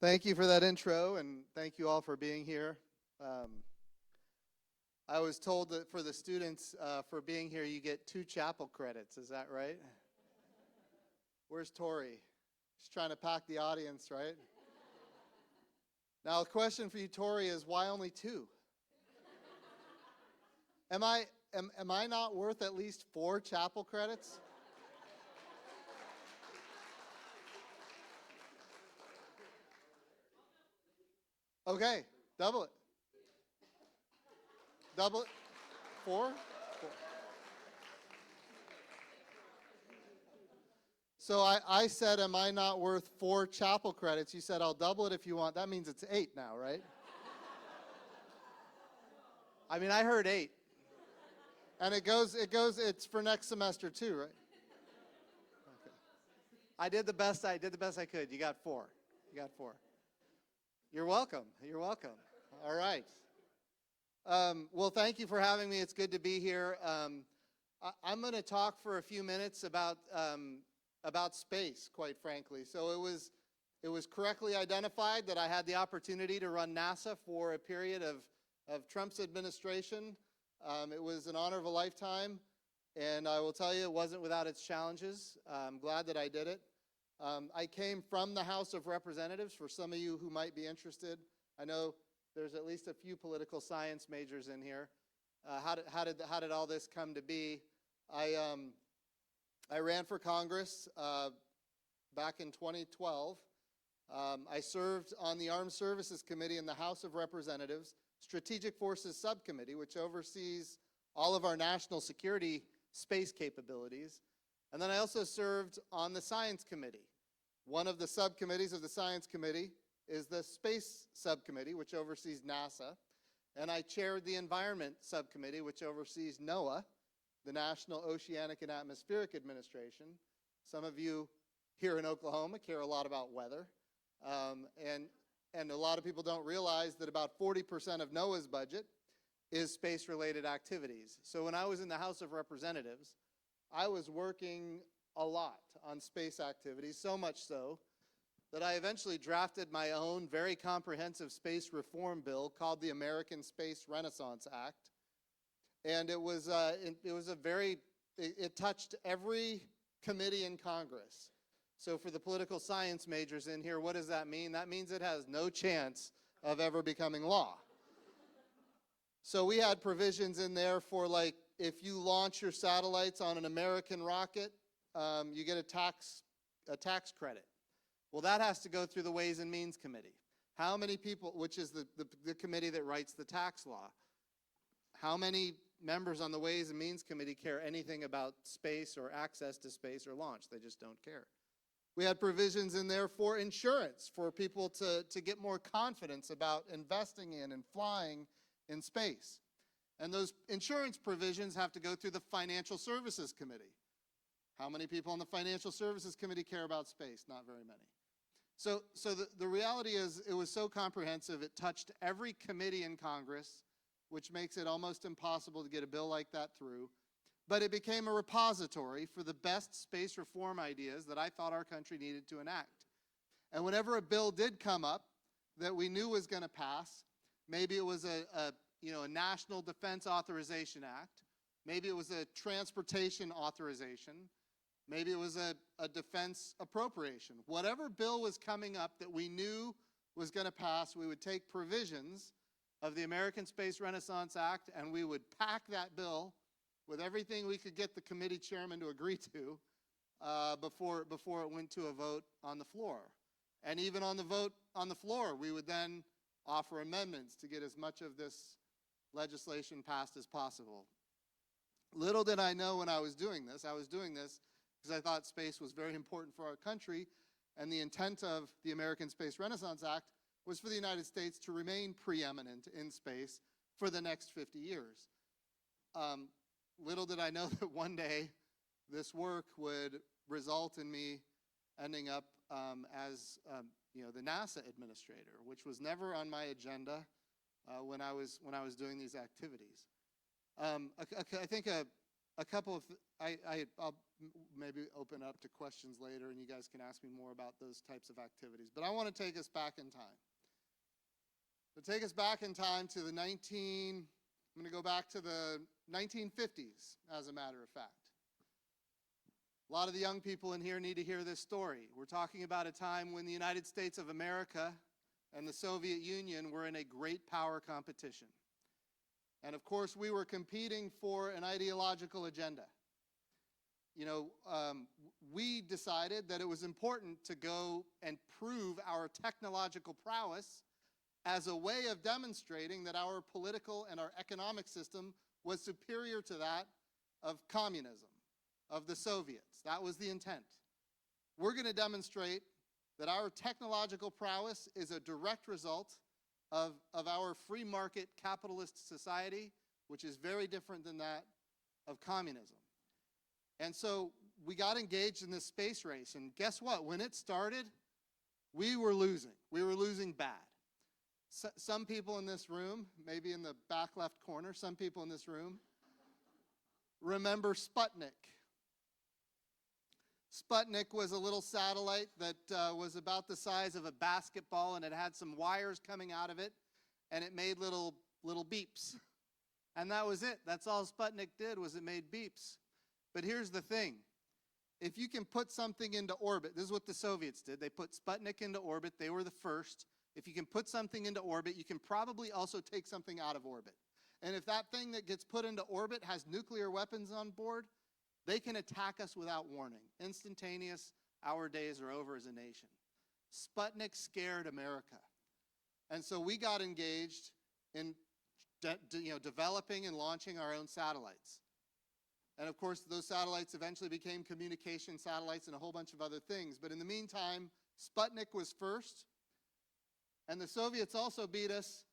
Thank you for that intro, and thank you all for being here. I was told that for the students, for being here, you get 2 chapel credits. Is that right? Where's Tori? She's trying to pack the audience, right? Now, the question for you, Tori, is why only 2? Am I not worth at least 4 chapel credits? Okay, double it. Double it. 4? 4. So I said, am I not worth 4 chapel credits? You said, I'll double it if you want. That means it's 8 now, right? I mean, I heard 8. And it's for next semester too, right? Okay. I did the best I could. You got 4. You got 4. You're welcome. You're welcome. All right. Well, thank you for having me. It's good to be here. I'm going to talk for a few minutes about space, quite frankly. So it was correctly identified that I had the opportunity to run NASA for a period of Trump's administration. It was an honor of a lifetime, and I will tell you it wasn't without its challenges. I'm glad that I did it. I came from the House of Representatives. For some of you who might be interested, I know there's at least a few political science majors in here. How did all this come to be? I ran for Congress back in 2012. I served on the Armed Services Committee in the House of Representatives, Strategic Forces Subcommittee, which oversees all of our national security space capabilities. And then I also served on the Science Committee. One of the subcommittees of the Science Committee is the Space Subcommittee, which oversees NASA. And I chaired the Environment Subcommittee, which oversees NOAA, the National Oceanic and Atmospheric Administration. Some of you here in Oklahoma care a lot about weather. And a lot of people don't realize that about 40% of NOAA's budget is space-related activities. So when I was in the House of Representatives, I was working a lot on space activities, so much so that I eventually drafted my own very comprehensive space reform bill called the American Space Renaissance Act. And it touched every committee in Congress. So for the political science majors in here, what does that mean? That means it has no chance of ever becoming law. So we had provisions in there for, like, if you launch your satellites on an American rocket, you get a tax credit. Well, that has to go through the Ways and Means Committee. How many people, which is the committee that writes the tax law, how many members on the Ways and Means Committee care anything about space or access to space or launch? They just don't care. We had provisions in there for insurance, for people to get more confidence about investing in and flying in space. And those insurance provisions have to go through the Financial Services Committee. How many people on the Financial Services Committee care about space? Not very many. So the reality is it was so comprehensive, it touched every committee in Congress, which makes it almost impossible to get a bill like that through. But it became a repository for the best space reform ideas that I thought our country needed to enact. And whenever a bill did come up that we knew was going to pass, maybe it was a National Defense Authorization Act, maybe it was a transportation authorization, maybe it was a defense appropriation. Whatever bill was coming up that we knew was going to pass, we would take provisions of the American Space Renaissance Act and we would pack that bill with everything we could get the committee chairman to agree to before it went to a vote on the floor. And even on the vote on the floor, we would then offer amendments to get as much of this legislation passed as possible. Little did I know when I was doing this because I thought space was very important for our country, and the intent of the American Space Renaissance Act was for the United States to remain preeminent in space for the next 50 years. Little did I know that one day this work would result in me ending up as the NASA administrator, which was never on my agenda when I was doing these activities. I think a couple of, I'll maybe open up to questions later, and you guys can ask me more about those types of activities. But I want to take us back in time. So take us back in time to I'm going to go back to the 1950s, as a matter of fact. A lot of the young people in here need to hear this story. We're talking about a time when the United States of America and the Soviet Union were in a great power competition. And of course, we were competing for an ideological agenda. You know, we decided that it was important to go and prove our technological prowess as a way of demonstrating that our political and our economic system was superior to that of communism, of the Soviets. That was the intent. We're going to demonstrate that our technological prowess is a direct result of our free market capitalist society, which is very different than that of communism. And so we got engaged in this space race, and guess what? When it started, we were losing. We were losing bad. Some people in this room, maybe in the back left corner, some people in this room remember Sputnik. Sputnik was a little satellite that was about the size of a basketball, and it had some wires coming out of it, and it made little beeps. And that was it. That's all Sputnik did, was it made beeps. But here's the thing. If you can put something into orbit, this is what the Soviets did. They put Sputnik into orbit. They were the first. If you can put something into orbit, you can probably also take something out of orbit. And if that thing that gets put into orbit has nuclear weapons on board, they can attack us without warning. Instantaneous, our days are over as a nation. Sputnik scared America. And so we got engaged in developing and launching our own satellites. And of course, those satellites eventually became communication satellites and a whole bunch of other things. But in the meantime, Sputnik was first. And the Soviets also beat us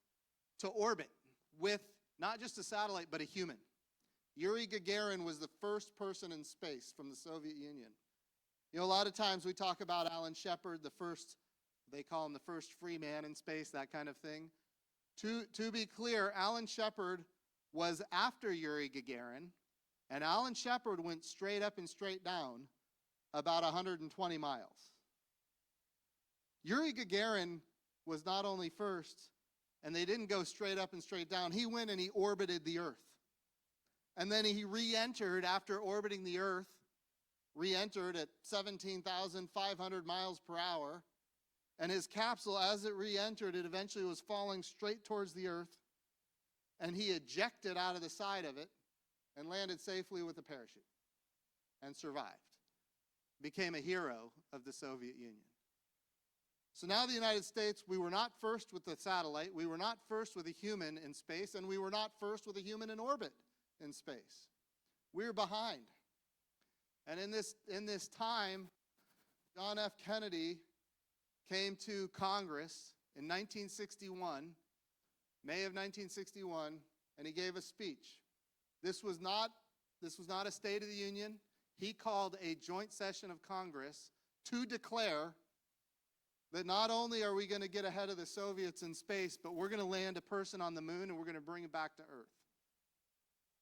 to orbit with not just a satellite, but a human. Yuri Gagarin was the first person in space from the Soviet Union. You know, a lot of times we talk about Alan Shepard, they call him the first free man in space, that kind of thing. To be clear, Alan Shepard was after Yuri Gagarin, and Alan Shepard went straight up and straight down about 120 miles. Yuri Gagarin was not only first, and they didn't go straight up and straight down. He went and he orbited the Earth. And then he re-entered after orbiting the Earth, re-entered at 17,500 miles per hour. And his capsule, as it re-entered, it eventually was falling straight towards the Earth. And he ejected out of the side of it and landed safely with a parachute and survived. Became a hero of the Soviet Union. So now the United States, we were not first with the satellite, we were not first with a human in space, and we were not first with a human in orbit in space. We're behind. And in this time, John F. Kennedy came to Congress in 1961, May of 1961, and he gave a speech. This was not a State of the Union. He called a joint session of Congress to declare that not only are we going to get ahead of the Soviets in space, but we're going to land a person on the moon and we're going to bring him back to Earth.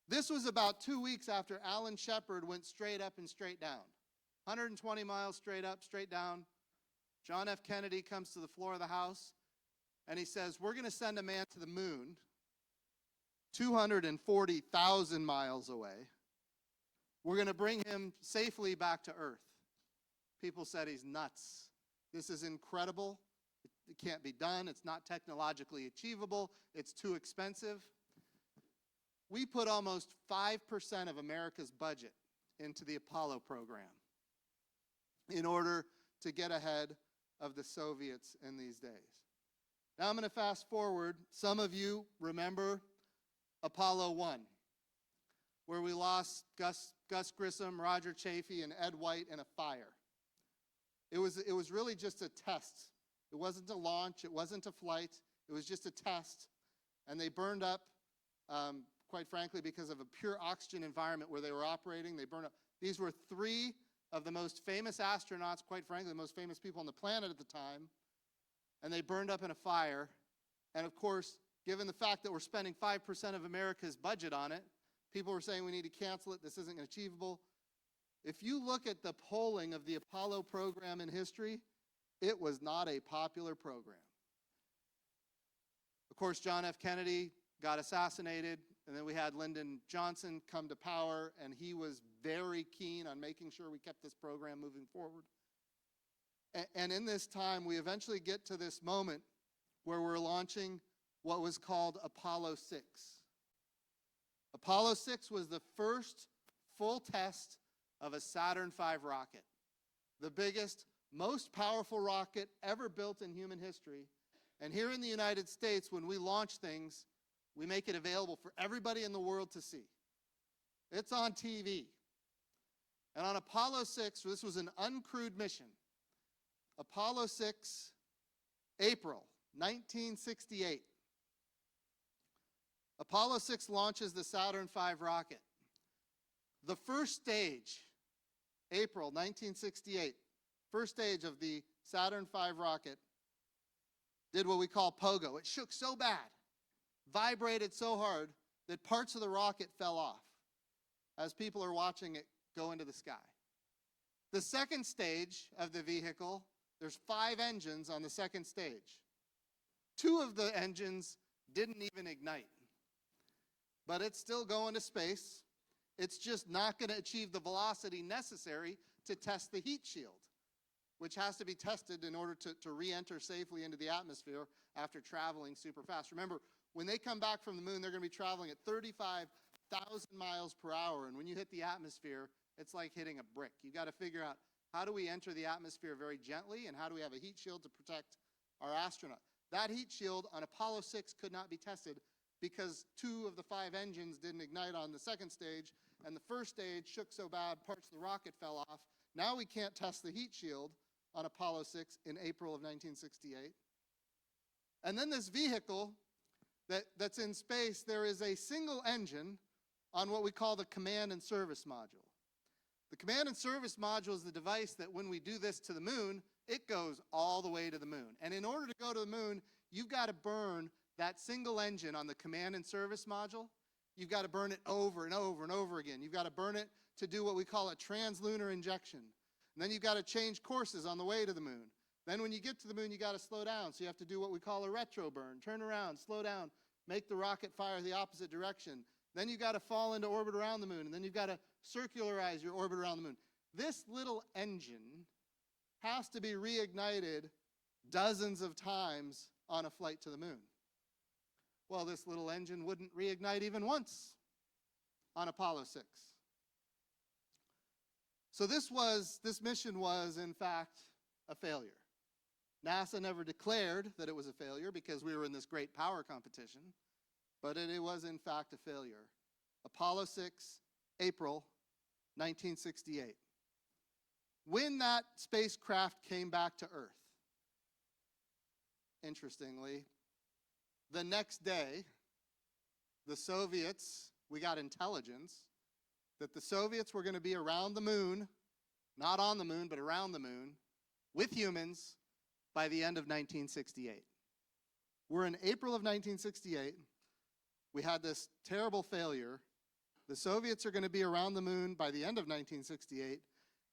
This was about 2 weeks after Alan Shepard went straight up and straight down. 120 miles straight up, straight down. John F. Kennedy comes to the floor of the House and he says, we're going to send a man to the moon 240,000 miles away. We're going to bring him safely back to Earth. People said he's nuts. This is incredible. It can't be done. It's not technologically achievable. It's too expensive. We put almost 5% of America's budget into the Apollo program in order to get ahead of the Soviets in these days. Now I'm going to fast forward. Some of you remember Apollo 1, where we lost Gus Grissom, Roger Chaffee, and Ed White in a fire. It was really just a test. It wasn't a launch. It wasn't a flight. It was just a test. And they burned up, quite frankly, because of a pure oxygen environment where they were operating. They burned up. These were three of the most famous astronauts, quite frankly, the most famous people on the planet at the time. And they burned up in a fire. And of course, given the fact that we're spending 5% of America's budget on it, People were saying we need to cancel it. This isn't achievable. If you look at the polling of the Apollo program in history, it was not a popular program. Of course, John F. Kennedy got assassinated, and then we had Lyndon Johnson come to power, and he was very keen on making sure we kept this program moving forward. And in this time, we eventually get to this moment where we're launching what was called Apollo 6. Apollo 6 was the first full test of a Saturn V rocket, the biggest, most powerful rocket ever built in human history. And here in the United States, when we launch things, we make it available for everybody in the world to see. It's on TV. And on Apollo 6, this was an uncrewed mission. Apollo 6, April 1968. Apollo 6 launches the Saturn V rocket. The first stage, April 1968, first stage of the Saturn V rocket, did what we call pogo. It shook so bad, vibrated so hard, that parts of the rocket fell off as people are watching it go into the sky. The second stage of the vehicle, there's 5 engines on the second stage. 2 of the engines didn't even ignite. But it's still going to space. It's just not going to achieve the velocity necessary to test the heat shield, which has to be tested in order to re-enter safely into the atmosphere after traveling super fast. Remember, when they come back from the moon, they're going to be traveling at 35,000 miles per hour. And when you hit the atmosphere, it's like hitting a brick. You've got to figure out, how do we enter the atmosphere very gently, and how do we have a heat shield to protect our astronaut? That heat shield on Apollo 6 could not be tested because 2 of the 5 engines didn't ignite on the second stage, and the first stage shook so bad parts of the rocket fell off. Now we can't test the heat shield on Apollo 6 in April of 1968. And then this vehicle that's in space, there is a single engine on what we call the command and service module. The command and service module is the device that when we do this to the moon, it goes all the way to the moon. And in order to go to the moon, you've got to burn that single engine on the command and service module. You've got to burn it over and over and over again. You've got to burn it to do what we call a translunar injection. And then you've got to change courses on the way to the moon. Then when you get to the moon, you got to slow down. So you have to do what we call a retro burn. Turn around, slow down, make the rocket fire the opposite direction. Then you've got to fall into orbit around the moon. And then you've got to circularize your orbit around the moon. This little engine has to be reignited dozens of times on a flight to the moon. Well, this little engine wouldn't reignite even once on Apollo 6. So this mission was, in fact, a failure. NASA never declared that it was a failure because we were in this great power competition, but it was, in fact, a failure. Apollo 6, April 1968. When that spacecraft came back to Earth, interestingly, the next day, the Soviets, we got intelligence that the Soviets were going to be around the moon, not on the moon, but around the moon, with humans by the end of 1968. We're in April of 1968. We had this terrible failure. The Soviets are going to be around the moon by the end of 1968,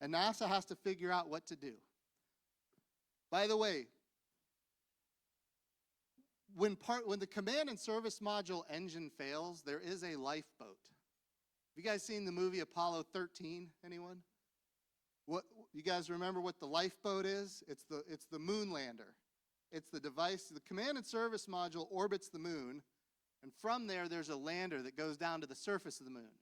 and NASA has to figure out what to do. By the way, when the command and service module engine fails, there is a lifeboat. Have you guys seen the movie Apollo 13? Anyone? What you guys remember what the lifeboat is? It's the moon lander. It's the device. The command and service module orbits the moon, and from there there's a lander that goes down to the surface of the moon.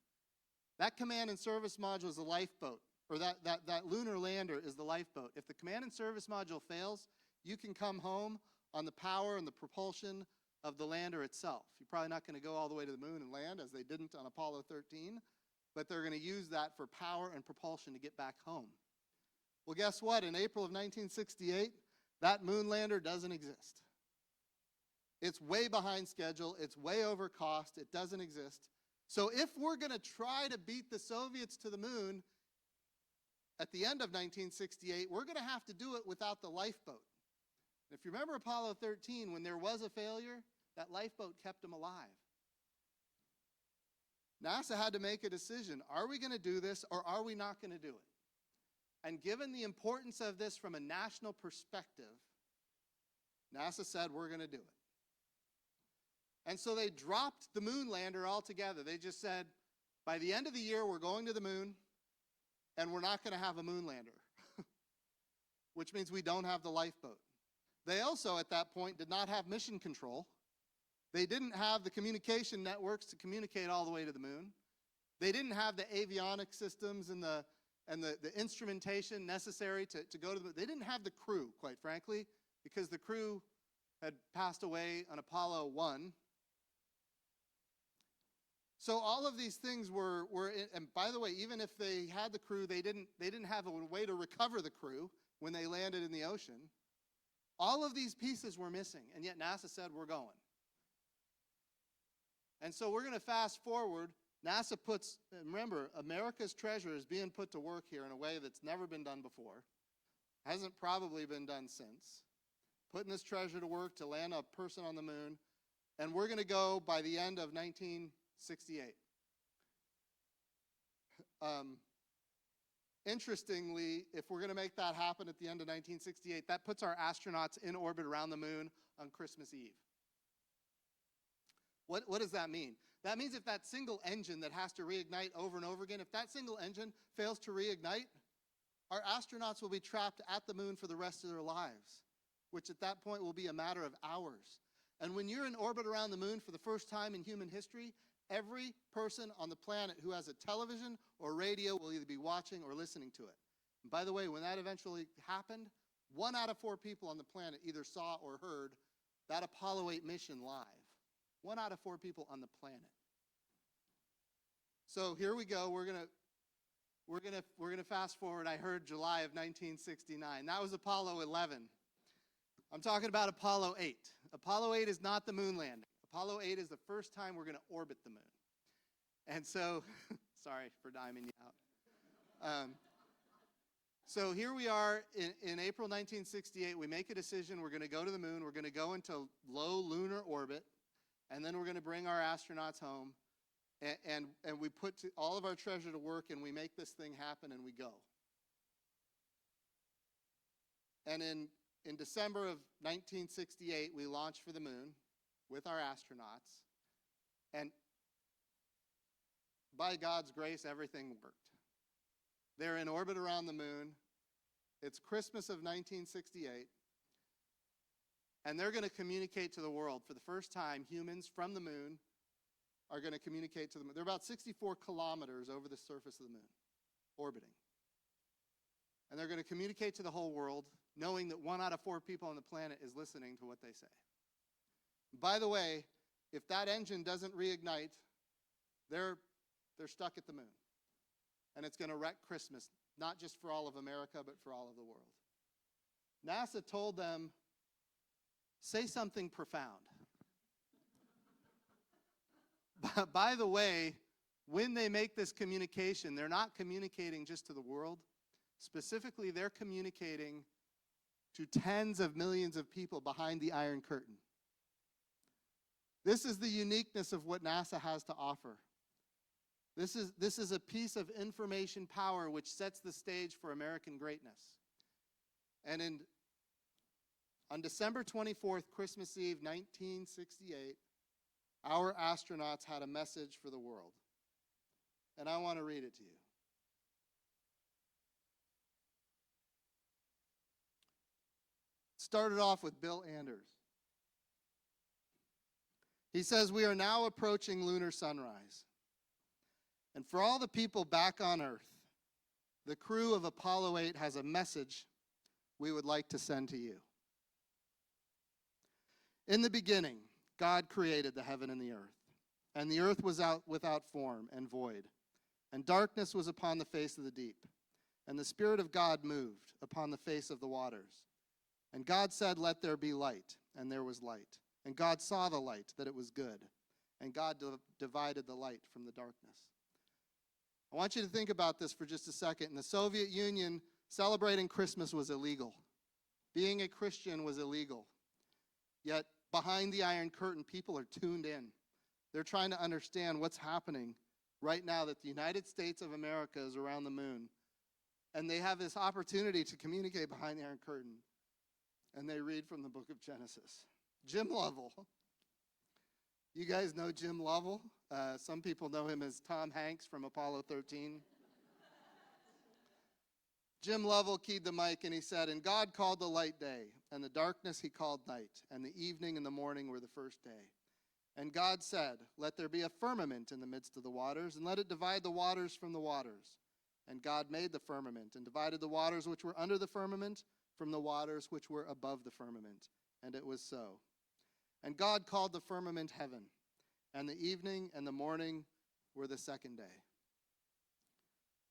That command and service module is the lifeboat, or that lunar lander is the lifeboat. If the command and service module fails, you can come home on the power and the propulsion of the lander itself. You're probably not going to go all the way to the moon and land, as they didn't on Apollo 13, but they're going to use that for power and propulsion to get back home. Well, guess what? In April of 1968, that moon lander doesn't exist. It's way behind schedule. It's way over cost. It doesn't exist. So if we're going to try to beat the Soviets to the moon at the end of 1968, we're going to have to do it without the lifeboat. If you remember Apollo 13, when there was a failure, that lifeboat kept them alive. NASA had to make a decision. Are we going to do this or are we not going to do it? And given the importance of this from a national perspective, NASA said, we're going to do it. And so they dropped the moon lander altogether. They just said, by the end of the year, we're going to the moon, and we're not going to have a moon lander, which means we don't have the lifeboat. They also, at that point, did not have mission control. They didn't have the communication networks to communicate all the way to the moon. They didn't have the avionics systems and the instrumentation necessary to go to the moon. They didn't have the crew, quite frankly, because the crew had passed away on Apollo 1. So all of these things were and by the way, even if they had the crew, they didn't have a way to recover the crew when they landed in the ocean. All of these pieces were missing, and yet NASA said, we're going. And so we're going to fast forward. NASA puts, remember, America's treasure is being put to work here in a way that's never been done before. Hasn't probably been done since. Putting this treasure to work to land a person on the moon. And we're going to go by the end of 1968. Interestingly, if we're going to make that happen at the end of 1968, that puts our astronauts in orbit around the moon on Christmas Eve. What does that mean? That means if that single engine that has to reignite over and over again, if that single engine fails to reignite, our astronauts will be trapped at the moon for the rest of their lives, which at that point will be a matter of hours. And when you're in orbit around the moon for the first time in human history, every person on the planet who has a television or radio will either be watching or listening to it. And by the way, when that eventually happened, 1 out of 4 people on the planet either saw or heard that Apollo 8 mission live. 1 out of 4 people on the planet. So here we go. We're gonna fast forward. I heard July of 1969. That was Apollo 11. I'm talking about Apollo 8. Apollo 8 is not the moon landing. Apollo 8 is the first time we're going to orbit the moon. And so, sorry for diming you out. So here we are in April 1968. We make a decision. We're going to go to the moon. We're going to go into low lunar orbit. And then we're going to bring our astronauts home. And we put all of our treasure to work, and we make this thing happen, and we go. And in December of 1968, we launched for the moon with our astronauts. And by God's grace, everything worked. They're in orbit around the moon. It's Christmas of 1968. And they're going to communicate to the world. For the first time, humans from the moon are going to communicate to the moon. They're about 64 kilometers over the surface of the moon, orbiting. And they're going to communicate to the whole world, knowing that 1 out of 4 people on the planet is listening to what they say. By the way, if that engine doesn't reignite, they're stuck at the moon. And it's going to wreck Christmas, not just for all of America, but for all of the world. NASA told them, say something profound. By the way, when they make this communication, they're not communicating just to the world. Specifically, they're communicating to tens of millions of people behind the Iron Curtain. This is the uniqueness of what NASA has to offer. This is a piece of information power which sets the stage for American greatness. And on December 24th, Christmas Eve, 1968, our astronauts had a message for the world. And I want to read it to you. It started off with Bill Anders. He says, "We are now approaching lunar sunrise. And for all the people back on Earth, the crew of Apollo 8 has a message we would like to send to you. In the beginning, God created the heaven and the earth. And the earth was without form and void. And darkness was upon the face of the deep. And the Spirit of God moved upon the face of the waters. And God said, 'Let there be light.' And there was light. And God saw the light, that it was good. And God divided the light from the darkness." I want you to think about this for just a second. In the Soviet Union, celebrating Christmas was illegal. Being a Christian was illegal. Yet, behind the Iron Curtain, people are tuned in. They're trying to understand what's happening right now that the United States of America is around the moon, and they have this opportunity to communicate behind the Iron Curtain, and they read from the book of Genesis. Jim Lovell. You guys know Jim Lovell? Some people know him as Tom Hanks from Apollo 13. Jim Lovell keyed the mic and he said, "And God called the light day, and the darkness he called night, and the evening and the morning were the first day. And God said, let there be a firmament in the midst of the waters, and let it divide the waters from the waters. And God made the firmament, and divided the waters which were under the firmament from the waters which were above the firmament. And it was so. And God called the firmament heaven, and the evening and the morning were the second day."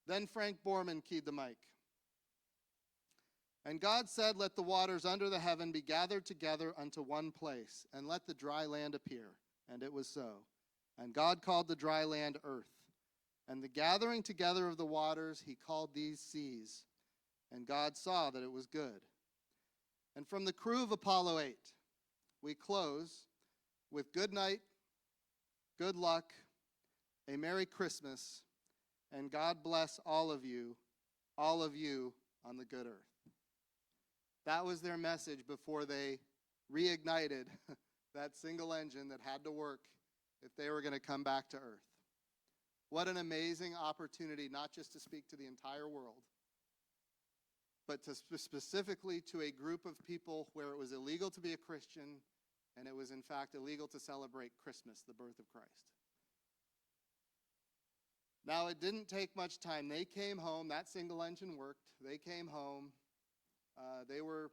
Then Frank Borman keyed the mic. "And God said, let the waters under the heaven be gathered together unto one place, and let the dry land appear. And it was so. And God called the dry land earth. And the gathering together of the waters he called these seas. And God saw that it was good." And from the crew of Apollo 8, we close with good night, good luck, a Merry Christmas, and God bless all of you on the good earth. That was their message before they reignited that single engine that had to work if they were going to come back to earth. What an amazing opportunity, not just to speak to the entire world, but to specifically to a group of people where it was illegal to be a Christian, and it was in fact illegal to celebrate Christmas, the birth of Christ. Now, it didn't take much time. They came home. That single engine worked. They came home. They were,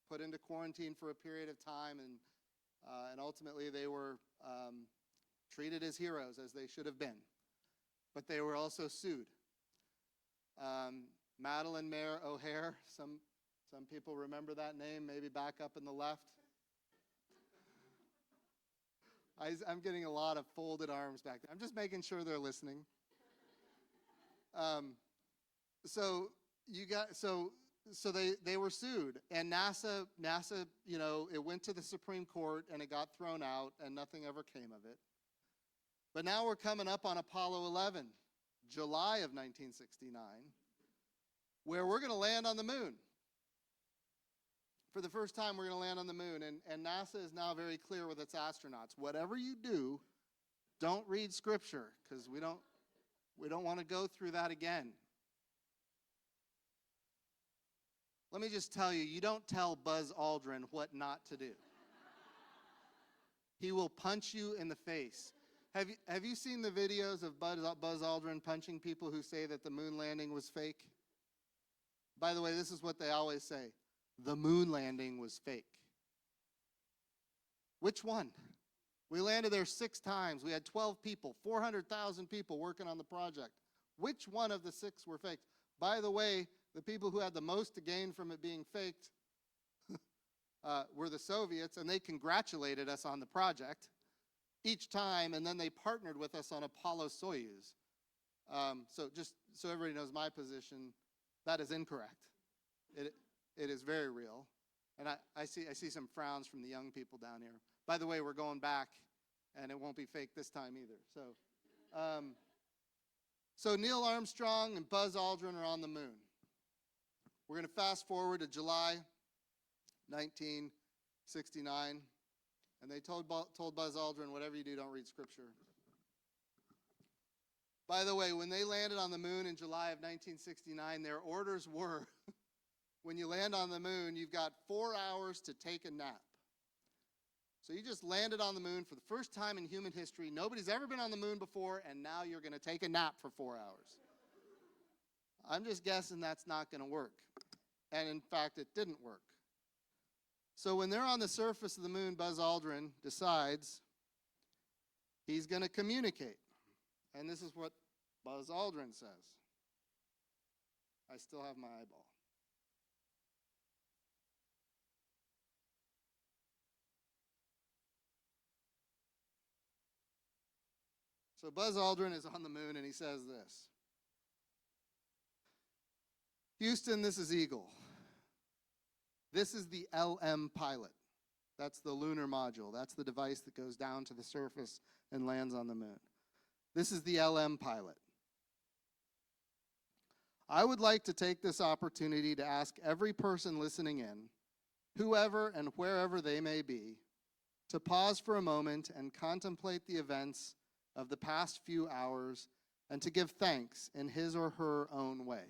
put into quarantine for a period of time, and ultimately they were treated as heroes, as they should have been. But they were also sued. Madeline Mayer O'Hare, some people remember that name, maybe back up in the left. I'm getting a lot of folded arms back there. I'm just making sure they're listening. So they were sued, and NASA, it went to the Supreme Court, and it got thrown out, and nothing ever came of it. But now we're coming up on Apollo 11, July of 1969, where we're going to land on the moon. For the first time, we're going to land on the moon, and NASA is now very clear with its astronauts. Whatever you do, don't read Scripture, because we don't want to go through that again. Let me just tell you, you don't tell Buzz Aldrin what not to do. He will punch you in the face. Have you seen the videos of Buzz Aldrin punching people who say that the moon landing was fake? By the way, this is what they always say. The moon landing was fake. Which one? We landed there 6 times. We had 12 people, 400,000 people working on the project. Which one of the 6 were faked? By the way, the people who had the most to gain from it being faked were the Soviets, and they congratulated us on the project each time, and then they partnered with us on Apollo-Soyuz. So just so everybody knows my position, that is incorrect. It is very real. And I see some frowns from the young people down here. By the way, we're going back, and it won't be fake this time either. So Neil Armstrong and Buzz Aldrin are on the moon. We're going to fast forward to July 1969, and they told Buzz Aldrin, whatever you do, don't read Scripture. By the way, when they landed on the moon in July of 1969, their orders were, when you land on the moon, you've got 4 hours to take a nap. So you just landed on the moon for the first time in human history. Nobody's ever been on the moon before, and now you're going to take a nap for 4 hours. I'm just guessing that's not going to work. And in fact, it didn't work. So when they're on the surface of the moon, Buzz Aldrin decides he's going to communicate. And this is what Buzz Aldrin says. I still have my eyeball. So Buzz Aldrin is on the moon, and he says this. Houston, this is Eagle. This is the LM pilot. That's the lunar module. That's the device that goes down to the surface and lands on the moon. This is the LM pilot. I would like to take this opportunity to ask every person listening in, whoever and wherever they may be, to pause for a moment and contemplate the events of the past few hours and to give thanks in his or her own way.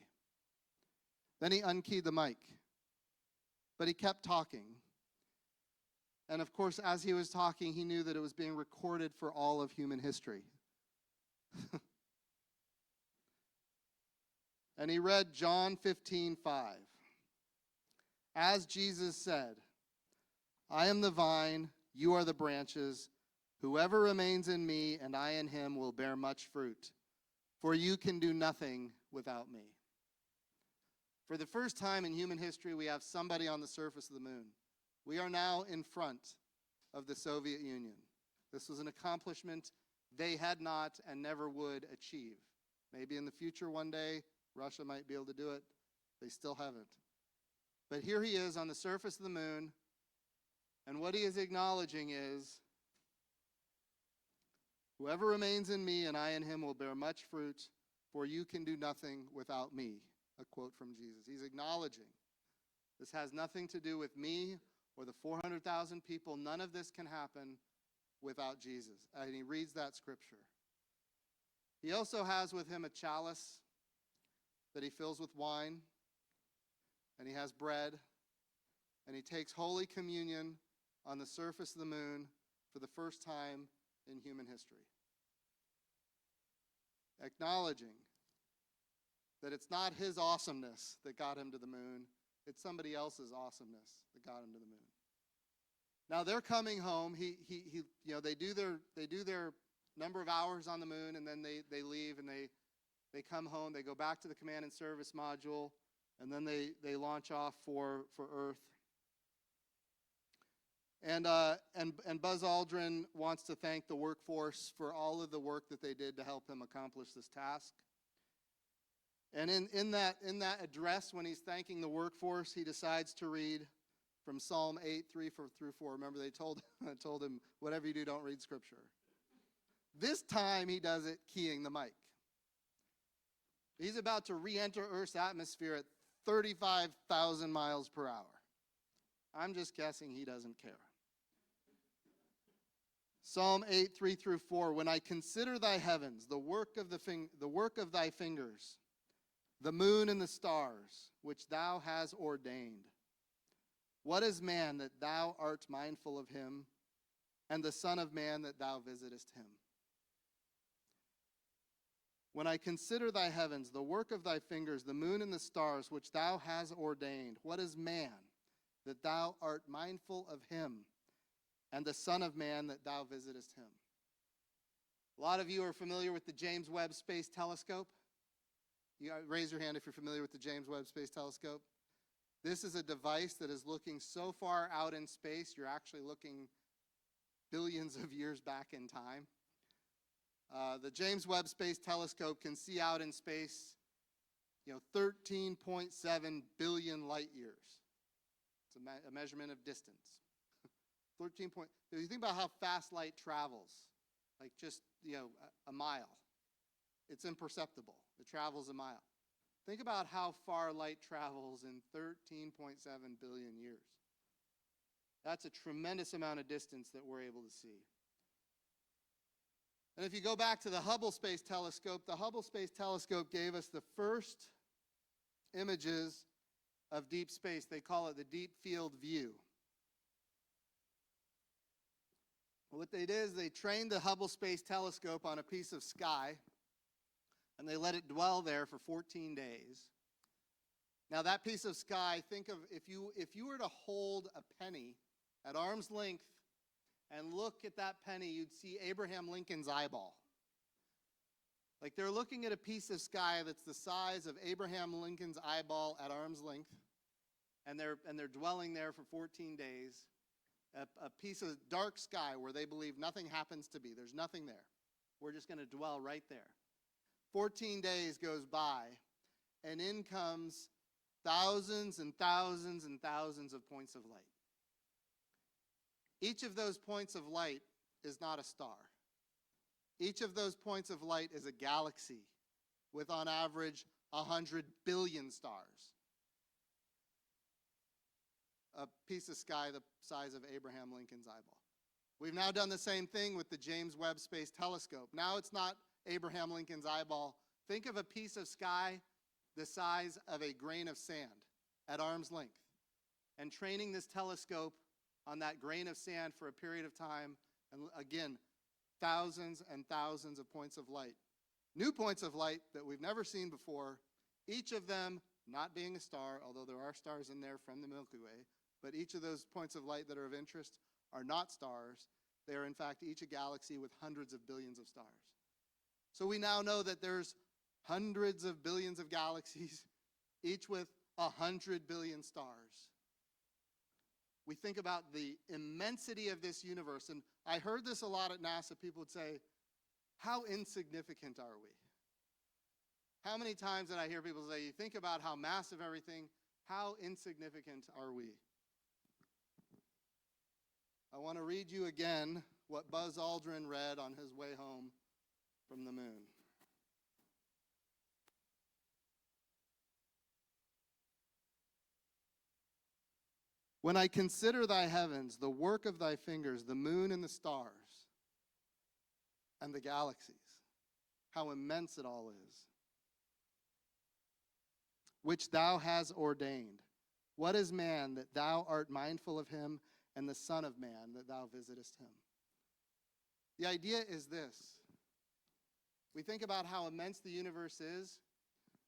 Then he unkeyed the mic, but he kept talking. And of course, as he was talking, he knew that it was being recorded for all of human history. And he read John 15:5. As Jesus said, I am the vine, you are the branches. Whoever remains in me and I in him will bear much fruit, for you can do nothing without me. For the first time in human history, we have somebody on the surface of the moon. We are now in front of the Soviet Union. This was an accomplishment they had not and never would achieve. Maybe in the future one day, Russia might be able to do it. They still haven't. But here he is on the surface of the moon, and what he is acknowledging is, whoever remains in me and I in him will bear much fruit, for you can do nothing without me. A quote from Jesus. He's acknowledging this has nothing to do with me or the 400,000 people. None of this can happen without Jesus. And he reads that scripture. He also has with him a chalice that he fills with wine, and he has bread, and he takes Holy Communion on the surface of the moon for the first time in human history. Acknowledging that it's not his awesomeness that got him to the moon, it's somebody else's awesomeness that got him to the moon. Now they're coming home. They do their number of hours on the moon, and then they leave and they come home. They go back to the command and service module, and then they launch off for Earth. And Buzz Aldrin wants to thank the workforce for all of the work that they did to help him accomplish this task. And in that address, when he's thanking the workforce, he decides to read from Psalm 8, 3-4. Remember, they told him, whatever you do, don't read Scripture. This time, he does it keying the mic. He's about to re-enter Earth's atmosphere at 35,000 miles per hour. I'm just guessing he doesn't care. Psalm 8, 3-4. When I consider thy heavens, the work of thy fingers, the moon and the stars, which thou hast ordained. What is man that thou art mindful of him, and the Son of Man that thou visitest him? When I consider thy heavens, the work of thy fingers, the moon and the stars, which thou hast ordained, what is man that thou art mindful of him, and the Son of Man that thou visitest him? A lot of you are familiar with the James Webb Space Telescope. You raise your hand if you're familiar with the James Webb Space Telescope. This is a device that is looking so far out in space, you're actually looking billions of years back in time. The James Webb Space Telescope can see out in space, 13.7 billion light years. It's a measurement of distance. 13 point. If you think about how fast light travels, like just a mile, it's imperceptible. It travels a mile. Think about how far light travels in 13.7 billion years. That's a tremendous amount of distance that we're able to see. And if you go back to the Hubble Space Telescope, the Hubble Space Telescope gave us the first images of deep space. They call it the deep field view. What they did is they trained the Hubble Space Telescope on a piece of sky, and they let it dwell there for 14 days. Now that piece of sky, think of if you were to hold a penny at arm's length and look at that penny, you'd see Abraham Lincoln's eyeball. Like they're looking at a piece of sky that's the size of Abraham Lincoln's eyeball at arm's length, and they're dwelling there for 14 days. A piece of dark sky where they believe nothing happens to be. There's nothing there. We're just going to dwell right there. 14 days goes by, and in comes thousands and thousands and thousands of points of light. Each of those points of light is not a star. Each of those points of light is a galaxy with, on average, 100 billion stars. A piece of sky the size of Abraham Lincoln's eyeball. We've now done the same thing with the James Webb Space Telescope. Now it's not Abraham Lincoln's eyeball. Think of a piece of sky the size of a grain of sand at arm's length. And training this telescope on that grain of sand for a period of time, and again, thousands and thousands of points of light. New points of light that we've never seen before, each of them not being a star, although there are stars in there from the Milky Way, but each of those points of light that are of interest are not stars. They are, in fact, each a galaxy with hundreds of billions of stars. So we now know that there's hundreds of billions of galaxies, each with 100 billion stars. We think about the immensity of this universe, and I heard this a lot at NASA. People would say, how insignificant are we? How many times did I hear people say, you think about how massive everything, how insignificant are we? I want to read you again what Buzz Aldrin read on his way home from the moon. When I consider thy heavens, the work of thy fingers, the moon and the stars, and the galaxies, how immense it all is, which thou hast ordained. What is man that thou art mindful of him, and the Son of Man that thou visitest him? The idea is this. We think about how immense the universe is.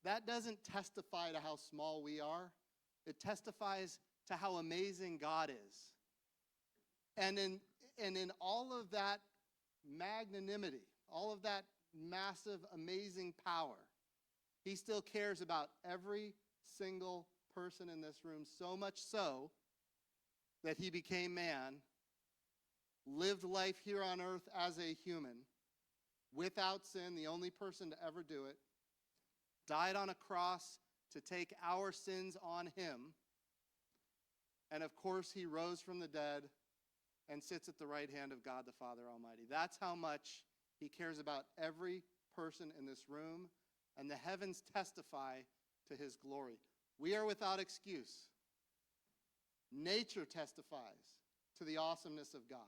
That doesn't testify to how small we are. It testifies to how amazing God is. And in all of that magnanimity, all of that massive, amazing power, he still cares about every single person in this room, so much so that he became man, lived life here on earth as a human, without sin, the only person to ever do it, died on a cross to take our sins on him, and of course he rose from the dead and sits at the right hand of God the Father Almighty. That's how much he cares about every person in this room, and the heavens testify to his glory. We are without excuse. Nature testifies to the awesomeness of God.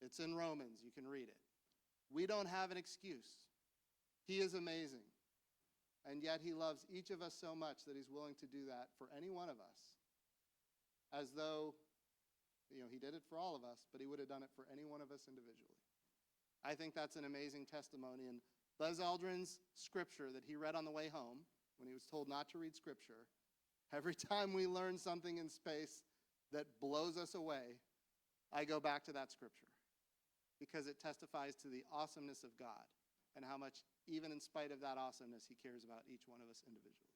It's in Romans. You can read it. We don't have an excuse. He is amazing. And yet he loves each of us so much that he's willing to do that for any one of us. As though, he did it for all of us, but he would have done it for any one of us individually. I think that's an amazing testimony. And Buzz Aldrin's scripture that he read on the way home, when he was told not to read scripture, every time we learn something in space that blows us away, I go back to that scripture because it testifies to the awesomeness of God and how much, even in spite of that awesomeness, he cares about each one of us individually.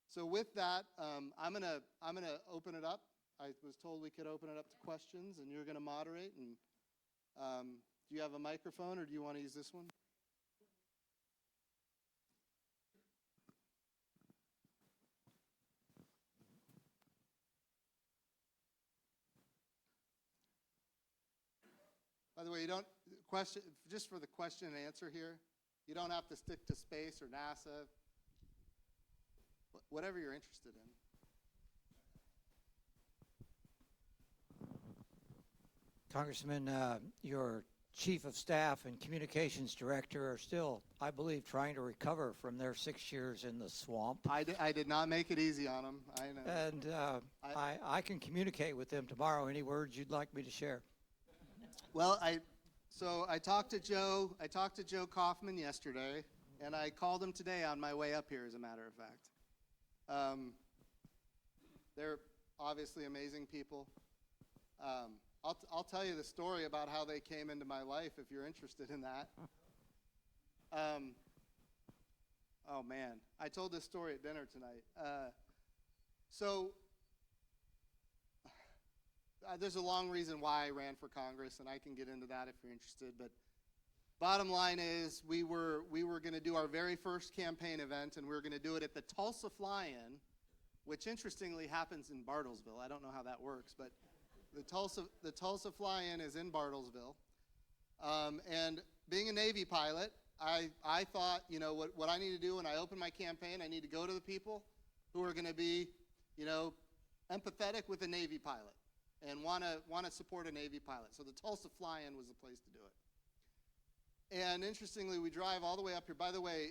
So with that, I'm gonna open it up. I was told we could open it up to questions, and you're going to moderate. And do you have a microphone, or do you want to use this one? By the way, just for the question and answer here, you don't have to stick to space or NASA, whatever you're interested in. Congressman, your chief of staff and communications director are still, I believe, trying to recover from their 6 years in the swamp. I did not make it easy on them. I know. And I can communicate with them tomorrow. Any words you'd like me to share? Well, I talked to Joe Kaufman yesterday, and I called him today on my way up here, as a matter of fact. They're obviously amazing people. I'll tell you the story about how they came into my life if you're interested in that. Oh man, I told this story at dinner tonight. There's a long reason why I ran for Congress, and I can get into that if you're interested. But bottom line is, we were going to do our very first campaign event, and we were going to do it at the Tulsa Fly-In, which interestingly happens in Bartlesville. I don't know how that works, but the Tulsa Fly-In is in Bartlesville. And being a Navy pilot, I thought, you know, what I need to do when I open my campaign, I need to go to the people who are going to be, you know, empathetic with a Navy pilot and want to support a Navy pilot. So the Tulsa Fly-In was the place to do it. And interestingly, we drive all the way up here. By the way,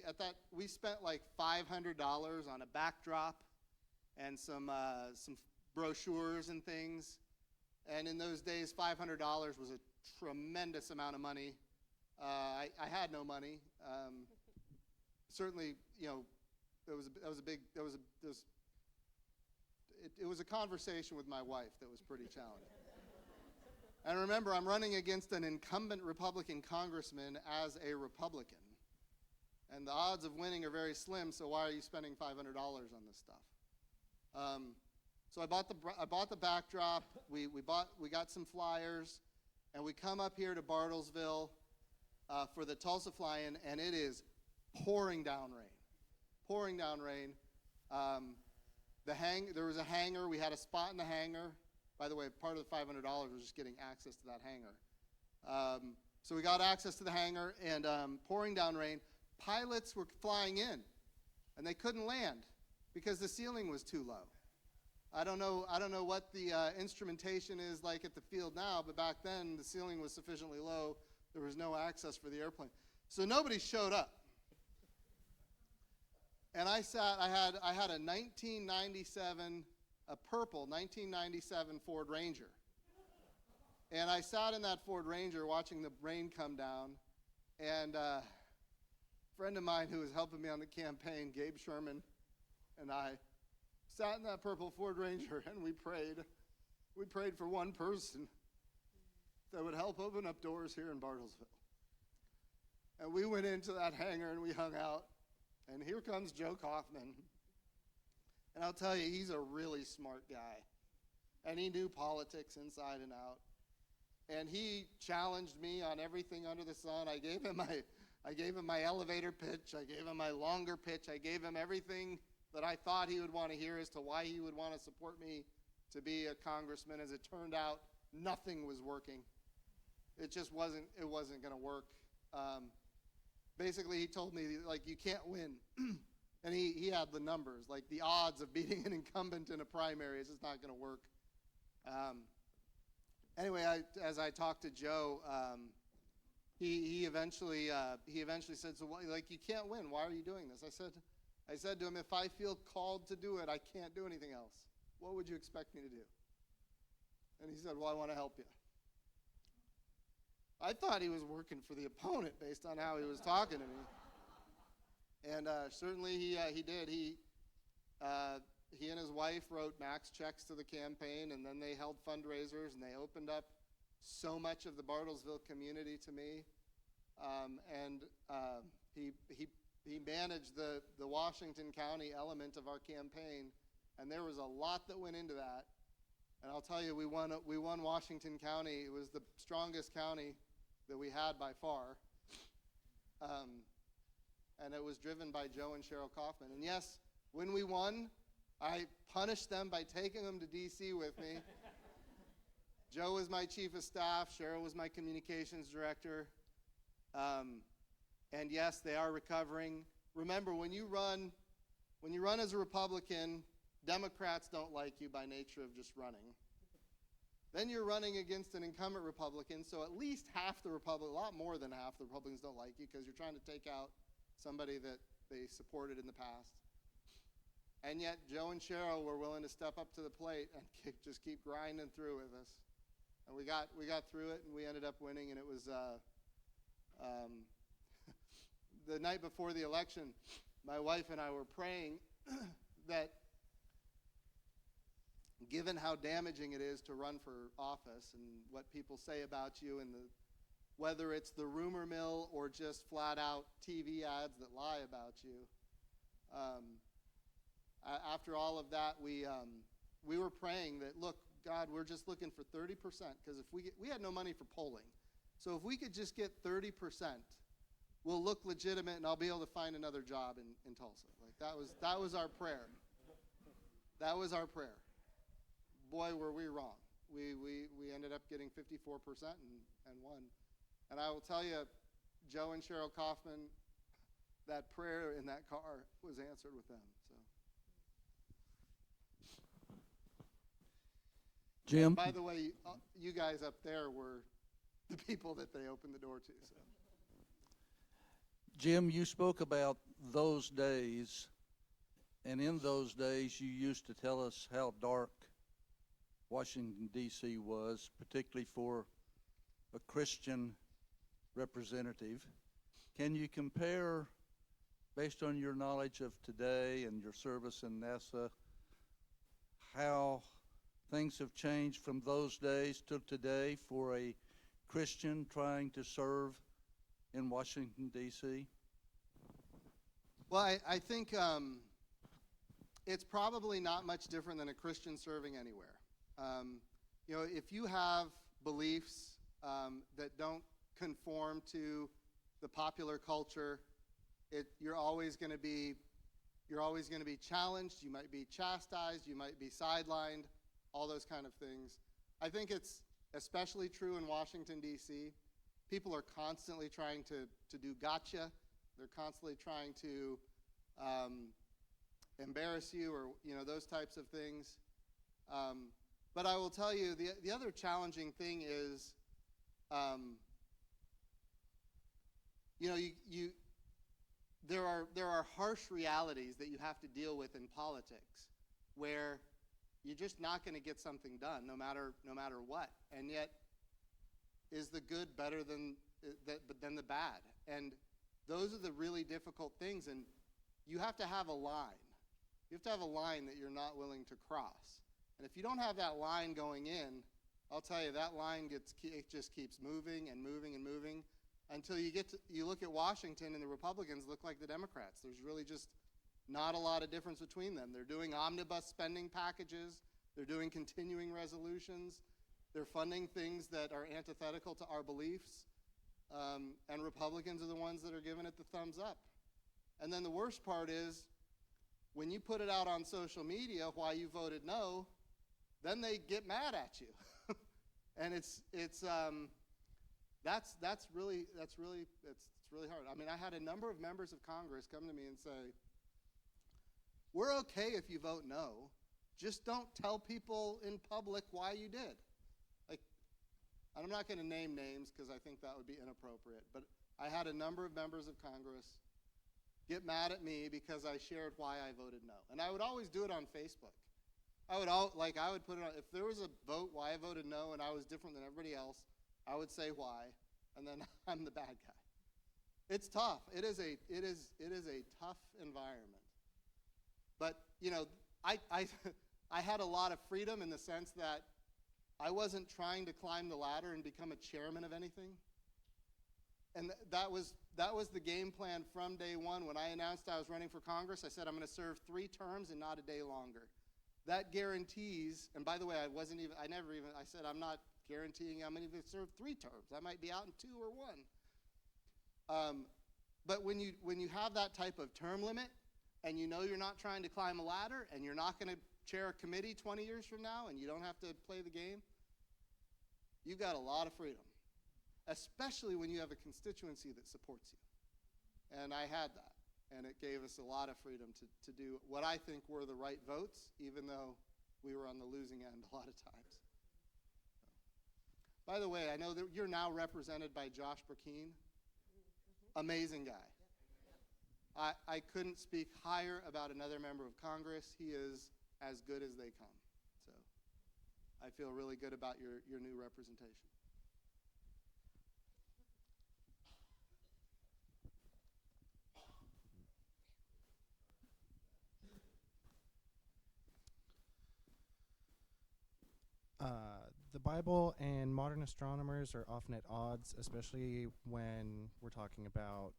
we spent like $500 on a backdrop and some brochures and things. And in those days, $500 was a tremendous amount of money. I had no money. Certainly, you know, it was a conversation with my wife that was pretty challenging. And remember, I'm running against an incumbent Republican congressman as a Republican. And the odds of winning are very slim, so why are you spending $500 on this stuff? So I bought the backdrop, we got some flyers, and we come up here to Bartlesville for the Tulsa Fly-In, and it is pouring down rain. There was a hangar. We had a spot in the hangar. By the way, part of the $500 was just getting access to that hangar. So we got access to the hangar, and pouring down rain. Pilots were flying in, and they couldn't land because the ceiling was too low. I don't know what the instrumentation is like at the field now, but back then the ceiling was sufficiently low. There was no access for the airplane. So nobody showed up. And I had a 1997, a purple 1997 Ford Ranger. And I sat in that Ford Ranger watching the rain come down, and a friend of mine who was helping me on the campaign, Gabe Sherman, and I sat in that purple Ford Ranger, and we prayed. We prayed for one person that would help open up doors here in Bartlesville. And we went into that hangar and we hung out. And here comes Joe Kaufman. And I'll tell you, he's a really smart guy. And he knew politics inside and out. And he challenged me on everything under the sun. I gave him my elevator pitch. I gave him my longer pitch. I gave him everything that I thought he would want to hear as to why he would want to support me to be a congressman. As it turned out, nothing was working. It just wasn't going to work. Basically, he told me, like, you can't win. And he had the numbers, like the odds of beating an incumbent in a primary is just not going to work. Anyway, as I talked to Joe, he eventually said, so like, you can't win. Why are you doing this? I said to him, if I feel called to do it, I can't do anything else. What would you expect me to do? And he said, well, I want to help you. I thought he was working for the opponent based on how he was talking to me. And certainly he did. He and his wife wrote max checks to the campaign, and then they held fundraisers, and they opened up so much of the Bartlesville community to me. He managed the Washington County element of our campaign, and there was a lot that went into that. And I'll tell you, we won Washington County. It was the strongest county that we had by far. And it was driven by Joe and Cheryl Kaufman. And yes, when we won, I punished them by taking them to D.C. with me. Joe was my chief of staff. Cheryl was my communications director. And yes, they are recovering. Remember, when you run as a Republican, Democrats don't like you by nature of just running. Then you're running against an incumbent Republican, so at least half the Republicans, a lot more than half the Republicans don't like you because you're trying to take out somebody that they supported in the past. And yet Joe and Cheryl were willing to step up to the plate and just keep grinding through with us. And we got through it, and we ended up winning, and it was the night before the election, my wife and I were praying that given how damaging it is to run for office and what people say about you, and whether it's the rumor mill or just flat out TV ads that lie about you, after all of that, we were praying that, look, God, we're just looking for 30%, because if we had no money for polling. So if we could just get 30%, we'll look legitimate, and I'll be able to find another job in Tulsa. Like that was our prayer. That was our prayer. Boy, were we wrong. We ended up getting 54% and won. And I will tell you, Joe and Cheryl Kaufman, that prayer in that car was answered with them. So, Jim? and by the way, you guys up there were the people that they opened the door to. So, Jim, you spoke about those days, and in those days you used to tell us how dark Washington, D.C. was, particularly for a Christian representative. Can you compare, based on your knowledge of today and your service in NASA, how things have changed from those days to today for a Christian trying to serve in Washington, D.C.? well, I think it's probably not much different than a Christian serving anywhere. If you have beliefs that don't conform to the popular culture, you're always going to be challenged. You might be chastised. You might be sidelined. All those kind of things. I think it's especially true in Washington, D.C. People are constantly trying to do gotcha. They're constantly trying to embarrass you, or those types of things. But I will tell you, the other challenging thing is, there are harsh realities that you have to deal with in politics, where you're just not going to get something done, no matter what. And yet, is the good better than the bad? And those are the really difficult things. And you have to have a line. You have to have a line that you're not willing to cross. And if you don't have that line going in, I'll tell you, that line just keeps moving and moving and moving until you look at Washington and the Republicans look like the Democrats. There's really just not a lot of difference between them. They're doing omnibus spending packages. They're doing continuing resolutions. They're funding things that are antithetical to our beliefs. And Republicans are the ones that are giving it the thumbs up. And then the worst part is, when you put it out on social media why you voted no, then they get mad at you. And it's really hard. I mean, I had a number of members of Congress come to me and say, "We're okay if you vote no, just don't tell people in public why you did." Like, I'm not going to name names because I think that would be inappropriate, but I had a number of members of Congress get mad at me because I shared why I voted no. And I would always do it on Facebook. I would put it on, if there was a vote why I voted no and I was different than everybody else, I would say why, and then I'm the bad guy. It's tough. It is a tough environment. But I had a lot of freedom in the sense that I wasn't trying to climb the ladder and become a chairman of anything. And that was the game plan from day one. When I announced I was running for Congress, I said I'm going to serve 3 terms and not a day longer. That guarantees, and by the way, I said I'm not guaranteeing I'm going to serve 3 terms. I might be out in 2 or 1. But when you have that type of term limit, and you know you're not trying to climb a ladder, and you're not going to chair a committee 20 years from now, and you don't have to play the game, you've got a lot of freedom, especially when you have a constituency that supports you. And I had that. And it gave us a lot of freedom to do what I think were the right votes, even though we were on the losing end a lot of times. By the way, I know that you're now represented by Josh Burkeen. Amazing guy. I couldn't speak higher about another member of Congress. He is as good as they come. So I feel really good about your new representation. The Bible and modern astronomers are often at odds, especially when we're talking about,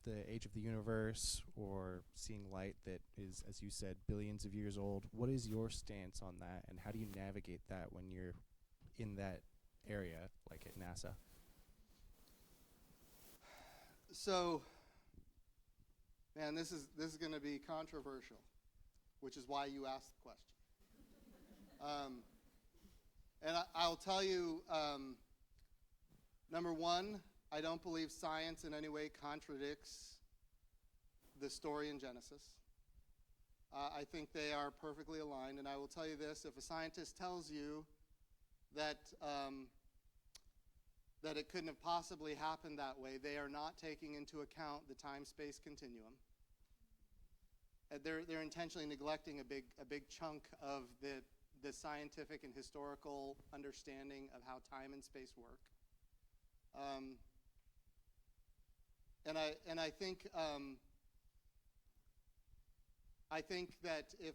the age of the universe or seeing light that is, as you said, billions of years old. What is your stance on that, and how do you navigate that when you're in that area, like at NASA? So, man, this is going to be controversial, which is why you asked the question. And I'll tell you, number one, I don't believe science in any way contradicts the story in Genesis. I think they are perfectly aligned, and I will tell you this: if a scientist tells you that that it couldn't have possibly happened that way, they are not taking into account the time-space continuum. They're intentionally neglecting a big chunk of the scientific and historical understanding of how time and space work. And I think that if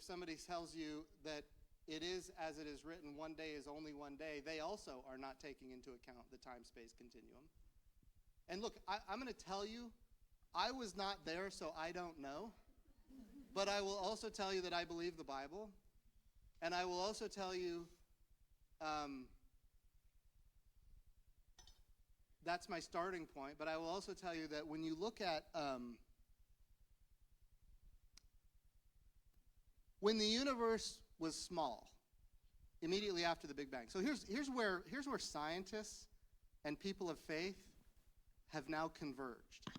somebody tells you that it is as it is written, one day is only one day, they also are not taking into account the time-space continuum. And look, I'm going to tell you, I was not there, so I don't know. But I will also tell you that I believe the Bible. And I will also tell you, that's my starting point, but I will also tell you that when you look at when the universe was small, immediately after the Big Bang. So here's where scientists and people of faith have now converged.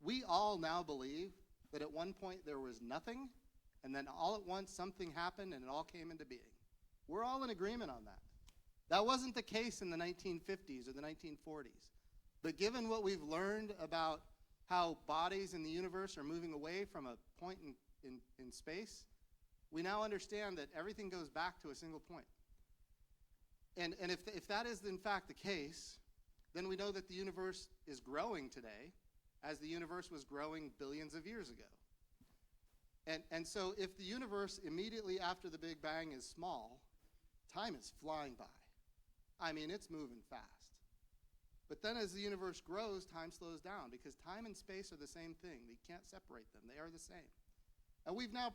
We all now believe that at one point there was nothing, and then all at once something happened and it all came into being. We're all in agreement on that. That wasn't the case in the 1950s or the 1940s. But given what we've learned about how bodies in the universe are moving away from a point in space, we now understand that everything goes back to a single point. And if that is in fact the case, then we know that the universe is growing today as the universe was growing billions of years ago. And so if the universe immediately after the Big Bang is small, time is flying by. I mean, it's moving fast. But then as the universe grows, time slows down because time and space are the same thing. You can't separate them. They are the same. And we've now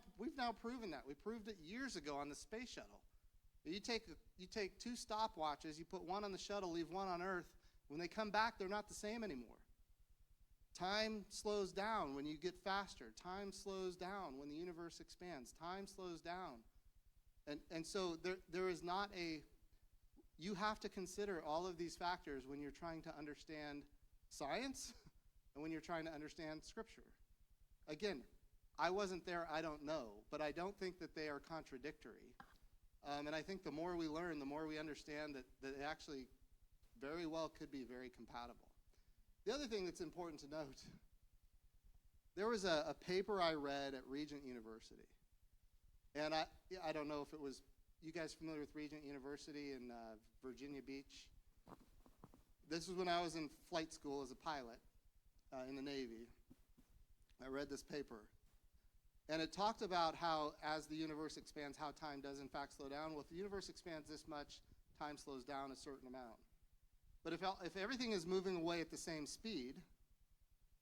proven that. We proved it years ago on the space shuttle. You take two stopwatches, you put one on the shuttle, leave one on Earth. When they come back, they're not the same anymore. Time slows down when you get faster. Time slows down when the universe expands. Time slows down. And so there is not a... You have to consider all of these factors when you're trying to understand science and when you're trying to understand Scripture. Again, I wasn't there, I don't know, but I don't think that they are contradictory. And I think the more we learn, the more we understand that it actually very well could be very compatible. The other thing that's important to note, there was a paper I read at Regent University. And I don't know if it was, you guys familiar with Regent University in Virginia Beach? This was when I was in flight school as a pilot in the Navy. I read this paper. And it talked about how, as the universe expands, how time does in fact slow down. Well, if the universe expands this much, time slows down a certain amount. But if everything is moving away at the same speed,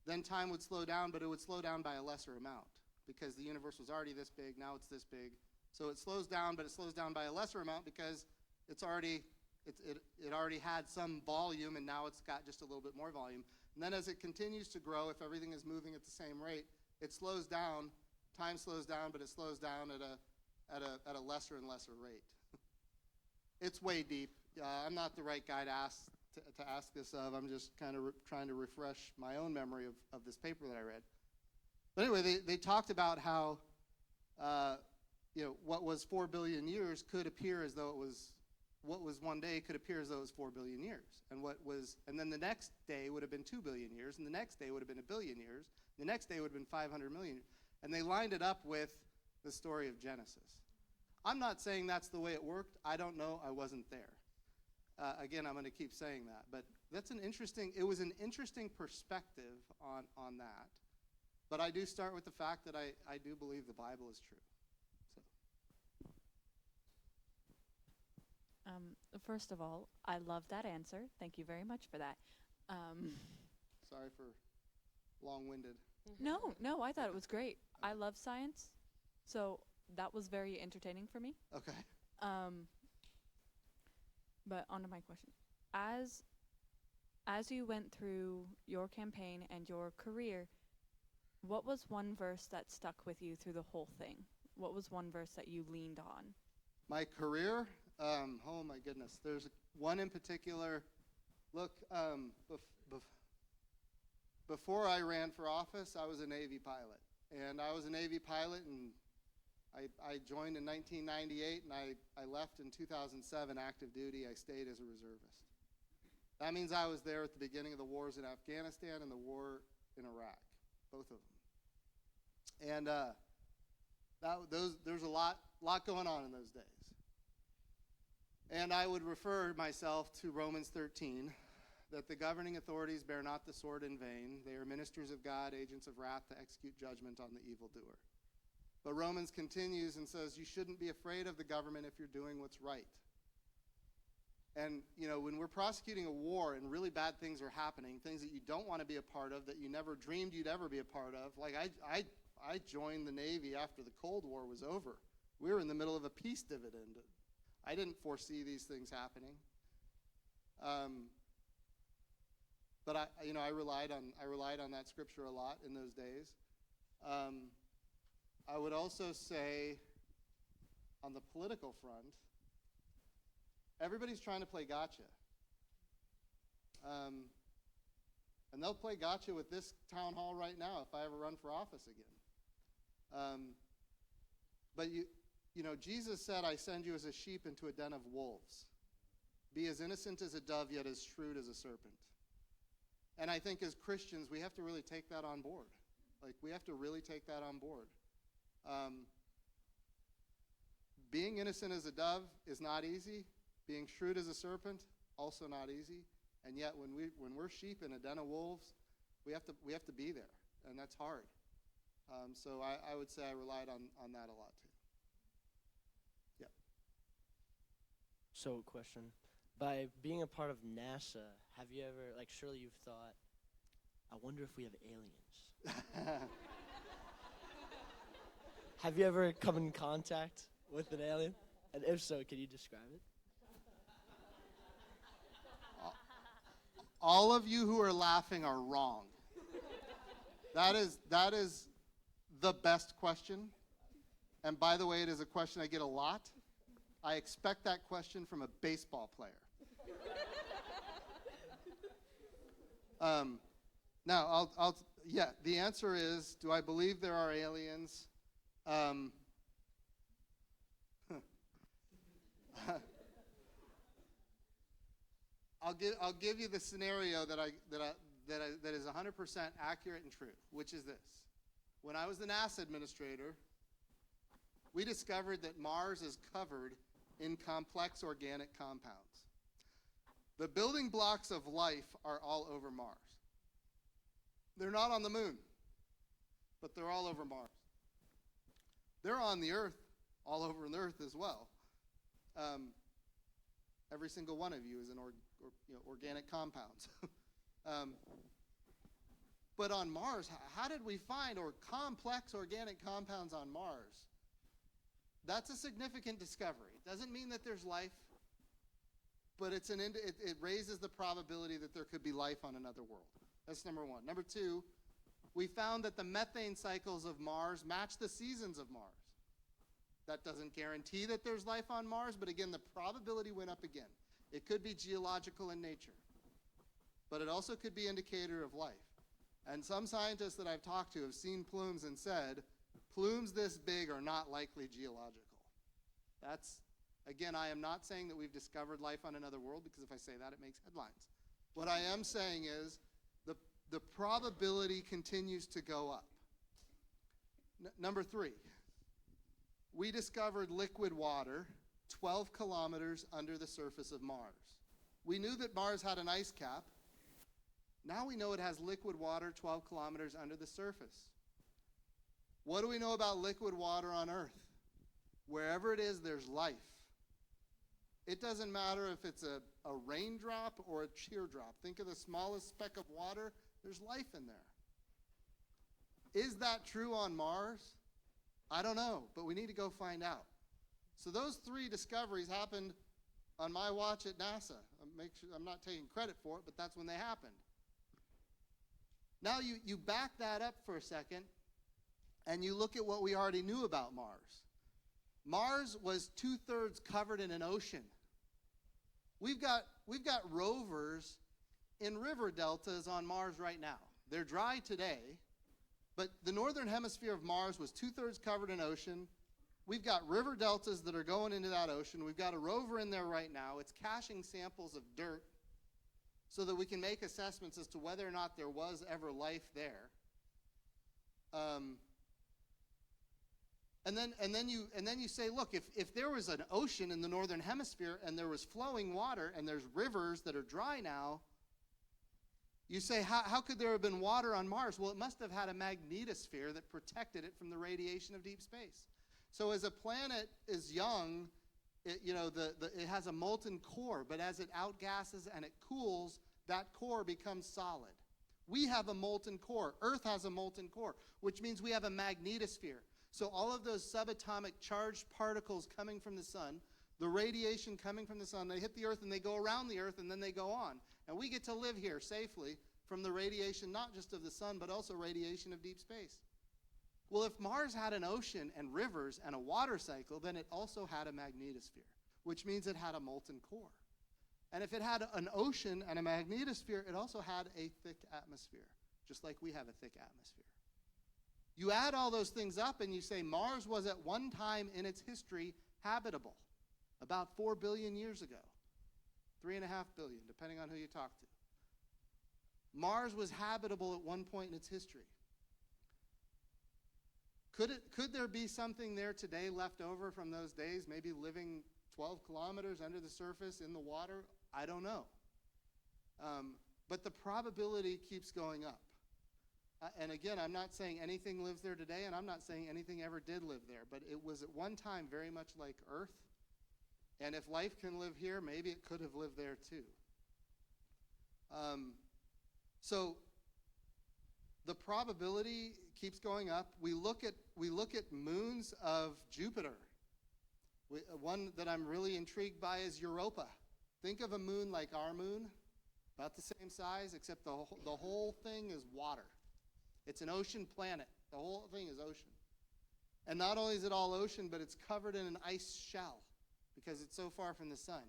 then time would slow down, but it would slow down by a lesser amount because the universe was already this big, now it's this big. So it slows down, but it slows down by a lesser amount because it already had some volume, and now it's got just a little bit more volume. And then as it continues to grow, if everything is moving at the same rate, it slows down. Time slows down, but it slows down at a lesser and lesser rate. It's way deep. I'm not the right guy to ask this of. I'm just kind of trying to refresh my own memory of this paper that I read. But anyway, they talked about how what was 4 billion years could appear as though it was, what was one day could appear as though it was 4 billion years. And then the next day would have been 2 billion years, and the next day would have been 1 billion years, the next day would have been 500 million years. And they lined it up with the story of Genesis. I'm not saying that's the way it worked. I don't know. I wasn't there. Again, I'm going to keep saying that. But it was an interesting perspective on that. But I do start with the fact that I do believe the Bible is true. So. First of all, I love that answer. Thank you very much for that. Sorry for long-winded. No, I thought it was great. I love science, so that was very entertaining for me. Okay. But on to my question. As you went through your campaign and your career, what was one verse that stuck with you through the whole thing? What was one verse that you leaned on? My career? Oh my goodness. There's one in particular Look, before I ran for office, I was a Navy pilot. And I was a Navy pilot, and I joined in 1998, and I left in 2007 active duty. I stayed as a reservist. That means I was there at the beginning of the wars in Afghanistan and the war in Iraq, both of them. And there's a lot going on in those days. And I would refer myself to Romans 13, that the governing authorities bear not the sword in vain. They are ministers of God, agents of wrath to execute judgment on the evildoer. But Romans continues and says you shouldn't be afraid of the government if you're doing what's right. And, you know, when we're prosecuting a war and really bad things are happening, things that you don't want to be a part of, that you never dreamed you'd ever be a part of, like I joined the Navy after the Cold War was over. We were in the middle of a peace dividend. I didn't foresee these things happening. But I relied on that scripture a lot in those days. I would also say, on the political front, everybody's trying to play gotcha. And they'll play gotcha with this town hall right now if I ever run for office again. But Jesus said, I send you as a sheep into a den of wolves. Be as innocent as a dove, yet as shrewd as a serpent. And I think as Christians, we have to really take that on board. Like, we have to really take that on board. Being innocent as a dove is not easy. Being shrewd as a serpent, also not easy. And yet, when we're sheep in a den of wolves, we have to be there, and that's hard. So I would say I relied on that a lot too. Yeah. So, question. By being a part of NASA, have you ever, surely you've thought, I wonder if we have aliens? Have you ever come in contact with an alien? And if so, can you describe it? All of you who are laughing are wrong. That is the best question. And by the way, it is a question I get a lot. I expect that question from a baseball player. Now, the answer is, do I believe there are aliens? I'll give you the scenario that is 100% accurate and true, which is this. When I was the NASA administrator, we discovered that Mars is covered in complex organic compounds. The building blocks of life are all over Mars. They're not on the moon, but they're all over Mars. They're on the Earth, all over the Earth as well. Every single one of you is an organic compounds. But on Mars, how did we find complex organic compounds on Mars? That's a significant discovery. It doesn't mean that there's life, but it raises the probability that there could be life on another world. That's number one. Number two, we found that the methane cycles of Mars match the seasons of Mars. That doesn't guarantee that there's life on Mars, but again, the probability went up again. It could be geological in nature, but it also could be an indicator of life. And some scientists that I've talked to have seen plumes and said, plumes this big are not likely geological. That's, again, I am not saying that we've discovered life on another world, because if I say that, it makes headlines. What I am saying is the probability continues to go up. Number three, we discovered liquid water 12 kilometers under the surface of Mars. We knew that Mars had an ice cap. Now we know it has liquid water 12 kilometers under the surface. What do we know about liquid water on Earth? Wherever it is, there's life. It doesn't matter if it's a raindrop or a teardrop. Think of the smallest speck of water, there's life in there. Is that true on Mars? I don't know, but we need to go find out. So those three discoveries happened on my watch at NASA. I'm not taking credit for it, but that's when they happened. Now you back that up for a second, and you look at what we already knew about Mars. Mars was 2/3 covered in an ocean. We've got rovers in river deltas on Mars right now. They're dry today, but the northern hemisphere of Mars was 2/3 covered in ocean. We've got river deltas that are going into that ocean. We've got a rover in there right now. It's caching samples of dirt so that we can make assessments as to whether or not there was ever life there. And then you say, look, if there was an ocean in the northern hemisphere and there was flowing water and there's rivers that are dry now, you say, how could there have been water on Mars? Well, it must have had a magnetosphere that protected it from the radiation of deep space. So as a planet is young, it has a molten core, but as it outgasses and it cools, that core becomes solid. We have a molten core. Earth has a molten core, which means we have a magnetosphere. So all of those subatomic charged particles coming from the sun, the radiation coming from the sun, they hit the Earth and they go around the Earth and then they go on. And we get to live here safely from the radiation, not just of the sun, but also radiation of deep space. Well, if Mars had an ocean and rivers and a water cycle, then it also had a magnetosphere, which means it had a molten core. And if it had an ocean and a magnetosphere, it also had a thick atmosphere, just like we have a thick atmosphere. You add all those things up and you say Mars was at one time in its history habitable, about 4 billion years ago, 3.5 billion, depending on who you talk to. Mars was habitable at one point in its history. Could there be something there today left over from those days, maybe living 12 kilometers under the surface in the water? I don't know. But the probability keeps going up. And again, I'm not saying anything lives there today, and I'm not saying anything ever did live there, but it was at one time very much like Earth. And if life can live here, maybe it could have lived there too. So the probability keeps going up. We look at moons of Jupiter. One that I'm really intrigued by is Europa. Think of a moon like our moon, about the same size, except the whole thing is water. It's an ocean planet. The whole thing is ocean. And not only is it all ocean, but it's covered in an ice shell because it's so far from the sun.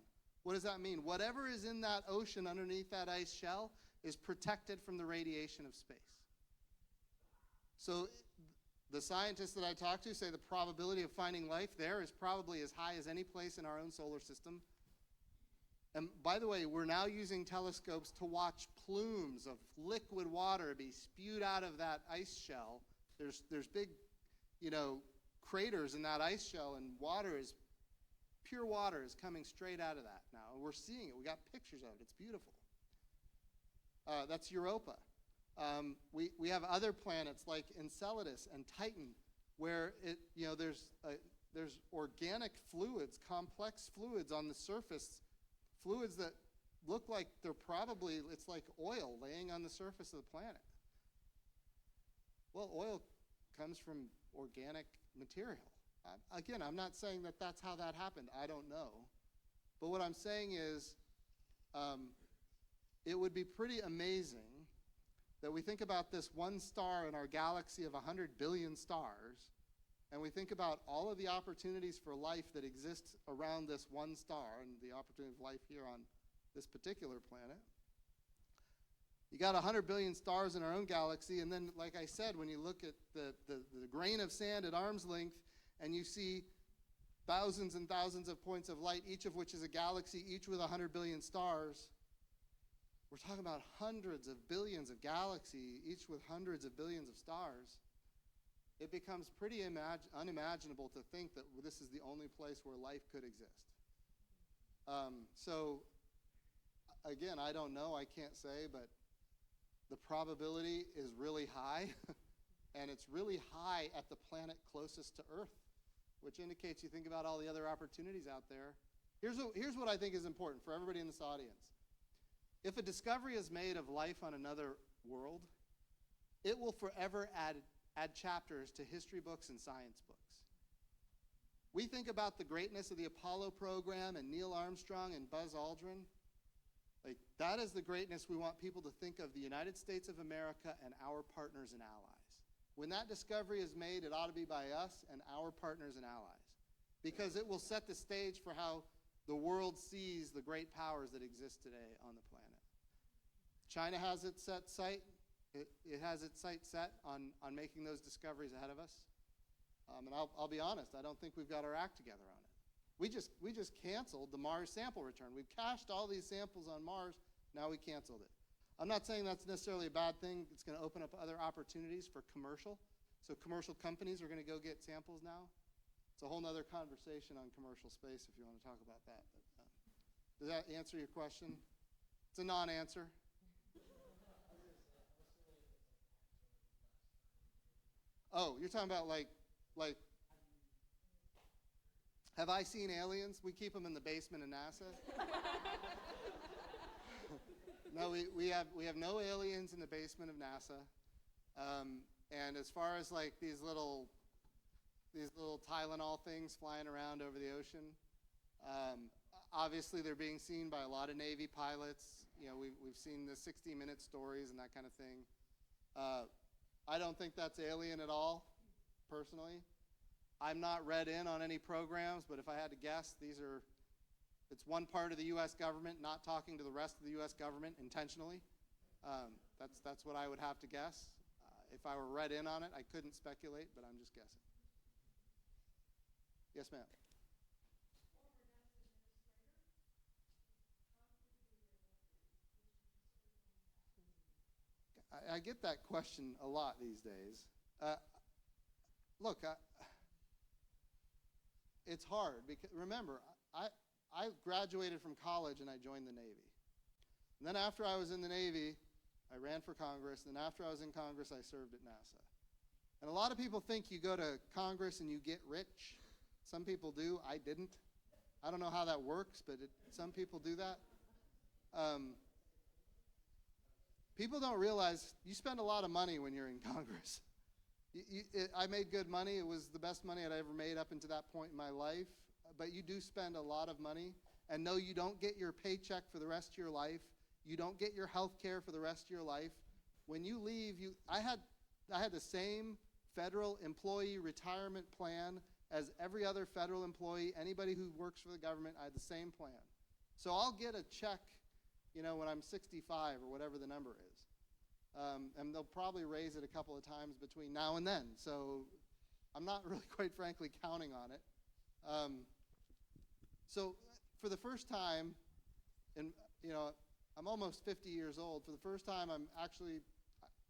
What does that mean? Whatever is in that ocean underneath that ice shell is protected from the radiation of space. So the scientists that I talk to say the probability of finding life there is probably as high as any place in our own solar system. And by the way, we're now using telescopes to watch plumes of liquid water be spewed out of that ice shell. There's big, craters in that ice shell, and pure water is coming straight out of that now. And we're seeing it. We got pictures of it. It's beautiful. That's Europa. We have other planets like Enceladus and Titan, where there's organic fluids, complex fluids on the surface. Fluids that look like it's like oil laying on the surface of the planet. Well, oil comes from organic material. Again, I'm not saying that that's how that happened. I don't know. But what I'm saying is it would be pretty amazing that we think about this one star in our galaxy of 100 billion stars, and we think about all of the opportunities for life that exist around this one star and the opportunity of life here on this particular planet. You got 100 billion stars in our own galaxy, and then, like I said, when you look at the grain of sand at arm's length, and you see thousands and thousands of points of light, each of which is a galaxy, each with 100 billion stars, we're talking about hundreds of billions of galaxies, each with hundreds of billions of stars. It becomes pretty unimaginable to think that this is the only place where life could exist. So, again, I don't know, I can't say, but the probability is really high, and it's really high at the planet closest to Earth, which indicates you think about all the other opportunities out there. Here's what I think is important for everybody in this audience. If a discovery is made of life on another world, it will forever add chapters to history books and science books. We think about the greatness of the Apollo program and Neil Armstrong and Buzz Aldrin. Like, that is the greatness we want people to think of the United States of America and our partners and allies. When that discovery is made, it ought to be by us and our partners and allies, because it will set the stage for how the world sees the great powers that exist today on the planet. China has its sight. It has its sight set on making those discoveries ahead of us. And I'll be honest, I don't think we've got our act together on it. We just canceled the Mars sample return. We've cached all these samples on Mars. Now we canceled it. I'm not saying that's necessarily a bad thing. It's going to open up other opportunities for commercial. So commercial companies are going to go get samples now. It's a whole other conversation on commercial space if you want to talk about that. But, does that answer your question? It's a non-answer. Oh, you're talking about like, have I seen aliens? We keep them in the basement of NASA. No, we have no aliens in the basement of NASA. And as far as like these little Tylenol things flying around over the ocean, obviously they're being seen by a lot of Navy pilots. You know, we've seen the 60-minute stories and that kind of thing. I don't think that's alien at all, personally. I'm not read in on any programs, but if I had to guess, it's one part of the U.S. government not talking to the rest of the U.S. government intentionally. That's what I would have to guess. If I were read in on it, I couldn't speculate, but I'm just guessing. Yes, ma'am. I get that question a lot these days. Look, it's hard because remember, I graduated from college and I joined the Navy. And then after I was in the Navy, I ran for Congress. And then after I was in Congress, I served at NASA. And a lot of people think you go to Congress and you get rich. Some people do. I didn't. I don't know how that works, but some people do that. People don't realize you spend a lot of money when you're in Congress. I made good money. It was the best money I'd ever made up until that point in my life. But you do spend a lot of money. And no, you don't get your paycheck for the rest of your life. You don't get your health care for the rest of your life. When you leave, I had the same federal employee retirement plan as every other federal employee, anybody who works for the government. I had the same plan. So I'll get a check, when I'm 65 or whatever the number is. And they'll probably raise it a couple of times between now and then. So I'm not really, quite frankly, counting on it. So for the first time, I'm almost 50 years old. For the first time, I'm actually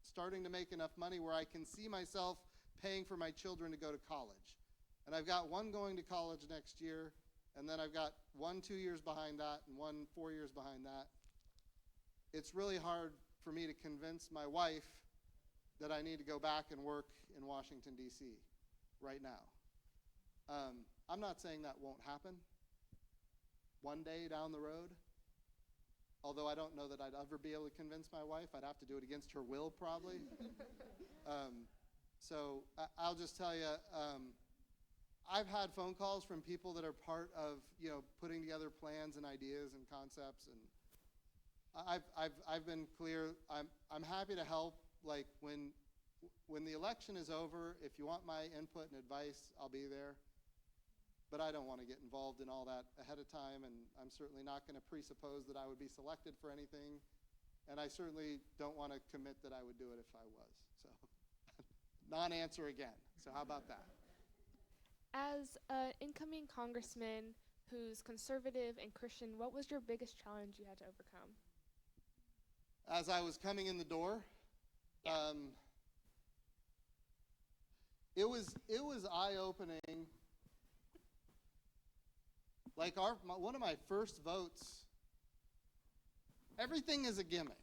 starting to make enough money where I can see myself paying for my children to go to college. And I've got one going to college next year, and then I've got one 2 years behind that and one 4 years behind that. It's really hard for me to convince my wife that I need to go back and work in Washington, D.C. right now. I'm not saying that won't happen one day down the road, although I don't know that I'd ever be able to convince my wife. I'd have to do it against her will, probably. So I'll just tell you, I've had phone calls from people that are part of, putting together plans and ideas and concepts, and I've been clear. I'm happy to help. Like when the election is over, if you want my input and advice, I'll be there. But I don't want to get involved in all that ahead of time, and I'm certainly not going to presuppose that I would be selected for anything, and I certainly don't want to commit that I would do it if I was. So, non-answer again. So how about that? As an incoming congressman who's conservative and Christian, what was your biggest challenge you had to overcome? As I was coming in the door, it was eye-opening. Like one of my first votes, everything is a gimmick.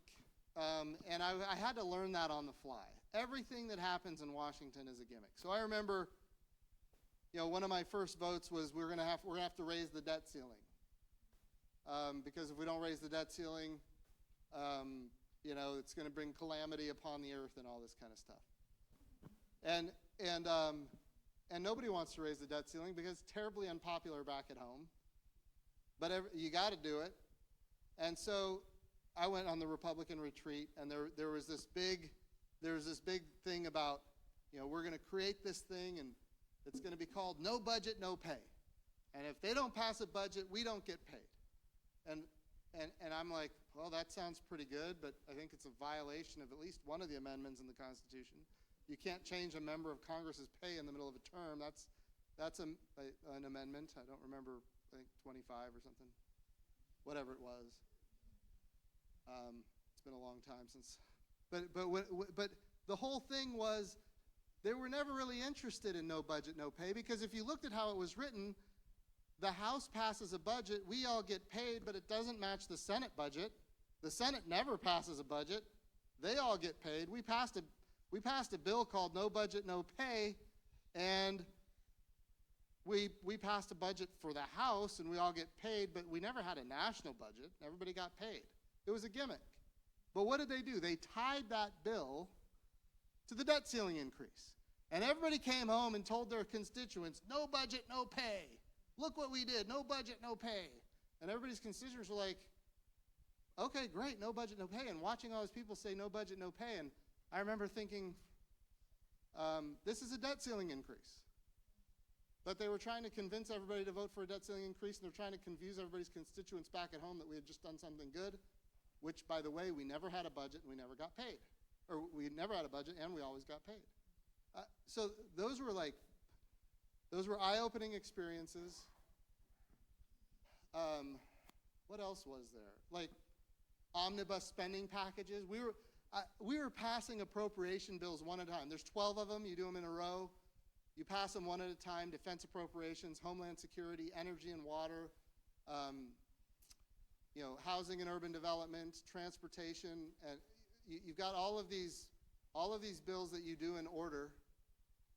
And I had to learn that on the fly. Everything that happens in Washington is a gimmick. So I remember, one of my first votes was we're gonna have to raise the debt ceiling. Because if we don't raise the debt ceiling, it's gonna bring calamity upon the earth and all this kind of stuff. And nobody wants to raise the debt ceiling because it's terribly unpopular back at home. But you got to do it. And so I went on the Republican retreat, and there was this big thing about, we're going to create this thing, and it's going to be called No Budget, No Pay. And if they don't pass a budget, we don't get paid. And And I'm like, well, that sounds pretty good, but I think it's a violation of at least one of the amendments in the Constitution. You can't change a member of Congress's pay in the middle of a term. That's an amendment. I don't remember, I think 25 or something, whatever it was. It's been a long time since. But the whole thing was they were never really interested in no budget, no pay, because if you looked at how it was written, the House passes a budget, we all get paid, but it doesn't match the Senate budget. The Senate never passes a budget. They all get paid. We passed a bill called No Budget, No Pay, and we passed a budget for the House, and we all get paid, but we never had a national budget. Everybody got paid. It was a gimmick. But what did they do? They tied that bill to the debt ceiling increase. And everybody came home and told their constituents, no budget, no pay. Look what we did, no budget, no pay. And everybody's constituents were like, okay, great, no budget, no pay. And watching all those people say no budget, no pay, and I remember thinking, this is a debt ceiling increase. But they were trying to convince everybody to vote for a debt ceiling increase, and they're trying to confuse everybody's constituents back at home that we had just done something good, which, by the way, we never had a budget and we never got paid. Or we never had a budget and we always got paid. So those were eye-opening experiences. What else was there? Like omnibus spending packages. We were passing appropriation bills one at a time. There's 12 of them. You do them in a row. You pass them one at a time. Defense appropriations, Homeland Security, energy and water, housing and urban development, transportation, and you've got all of these bills that you do in order.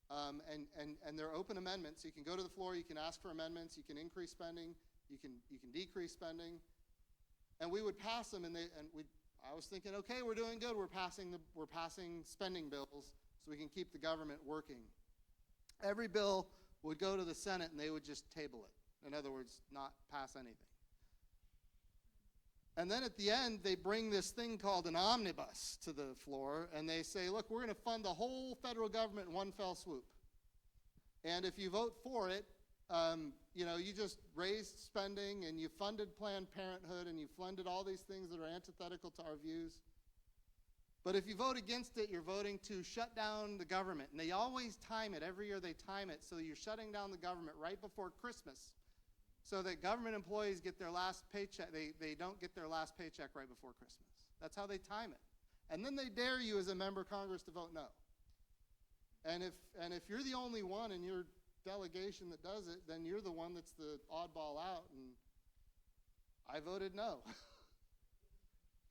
And they're open amendments. You can go to the floor, you can ask for amendments, you can increase spending, you can decrease spending. And we would pass them, I was thinking, okay, we're doing good. We're passing spending bills so we can keep the government working. Every bill would go to the Senate and they would just table it. In other words, not pass anything. And then at the end, they bring this thing called an omnibus to the floor, and they say, look, we're going to fund the whole federal government in one fell swoop. And if you vote for it, you just raised spending, and you funded Planned Parenthood, and you funded all these things that are antithetical to our views. But if you vote against it, you're voting to shut down the government. And they always time it. Every year they time it, so you're shutting down the government right before Christmas. So that government employees get their last paycheck, they don't get their last paycheck right before Christmas. That's how they time it. And then they dare you as a member of Congress to vote no. And if you're the only one in your delegation that does it, then you're the one that's the oddball out, and I voted no.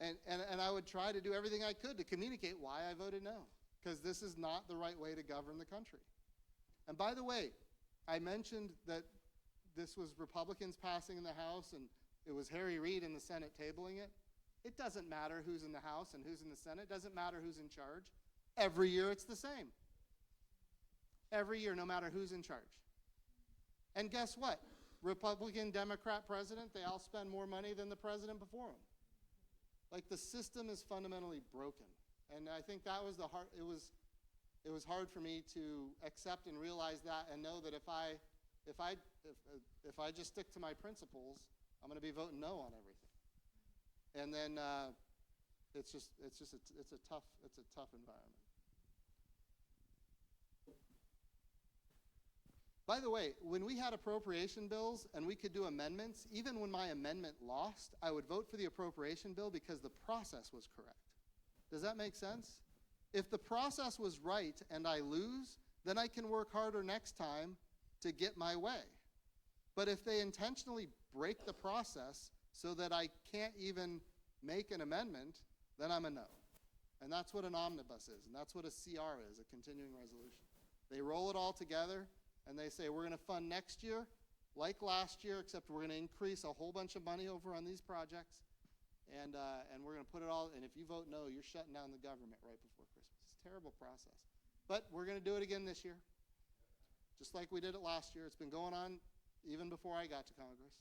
And I would try to do everything I could to communicate why I voted no, because this is not the right way to govern the country. And by the way, I mentioned that this was Republicans passing in the House, and it was Harry Reid in the Senate tabling it. It doesn't matter who's in the House and who's in the Senate. It doesn't matter who's in charge. Every year it's the same. Every year, no matter who's in charge. And guess what? Republican, Democrat president, they all spend more money than the president before them. Like, the system is fundamentally broken. And I think that was it was hard for me to accept and realize that, and know that if I just stick to my principles, I'm going to be voting no on everything. And then it's a tough environment. By the way, when we had appropriation bills and we could do amendments, even when my amendment lost, I would vote for the appropriation bill because the process was correct. Does that make sense? If the process was right and I lose, then I can work harder next time to get my way. But if they intentionally break the process so that I can't even make an amendment, then I'm a no. And that's what an omnibus is, and that's what a CR is, a continuing resolution. They roll it all together, and they say, we're going to fund next year like last year, except we're going to increase a whole bunch of money over on these projects, and we're going to put it all, and if you vote no, you're shutting down the government right before Christmas. It's a terrible process. But we're going to do it again this year, just like we did it last year. It's been going on even before I got to Congress.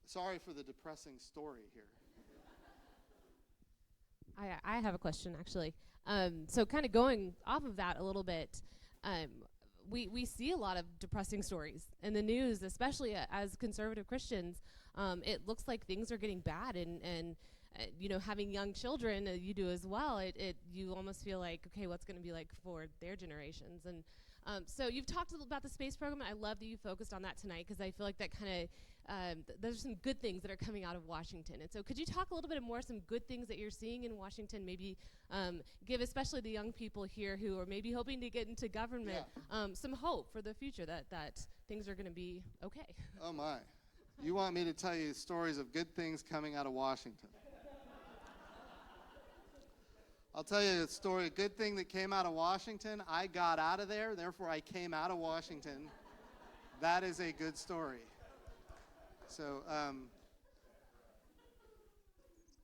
Sorry for the depressing story here. I have a question, actually. So kind of going off of that a little bit, we see a lot of depressing stories in the news, especially as conservative Christians. it looks like things are getting bad, and you know, having young children, you do as well. You almost feel like, okay, what's going to be like for their generations? And so you've talked a little about the space program. I love that you focused on that tonight, because I feel like that kind of there's some good things that are coming out of Washington. And so could you talk a little bit more, some good things that you're seeing in Washington, maybe give especially the young people here who are maybe hoping to get into government some hope for the future, that things are going to be okay? Oh my. You want me to tell you stories of good things coming out of Washington? I'll tell you a story, a good thing that came out of Washington. I got out of there, therefore I came out of Washington. That is a good story. So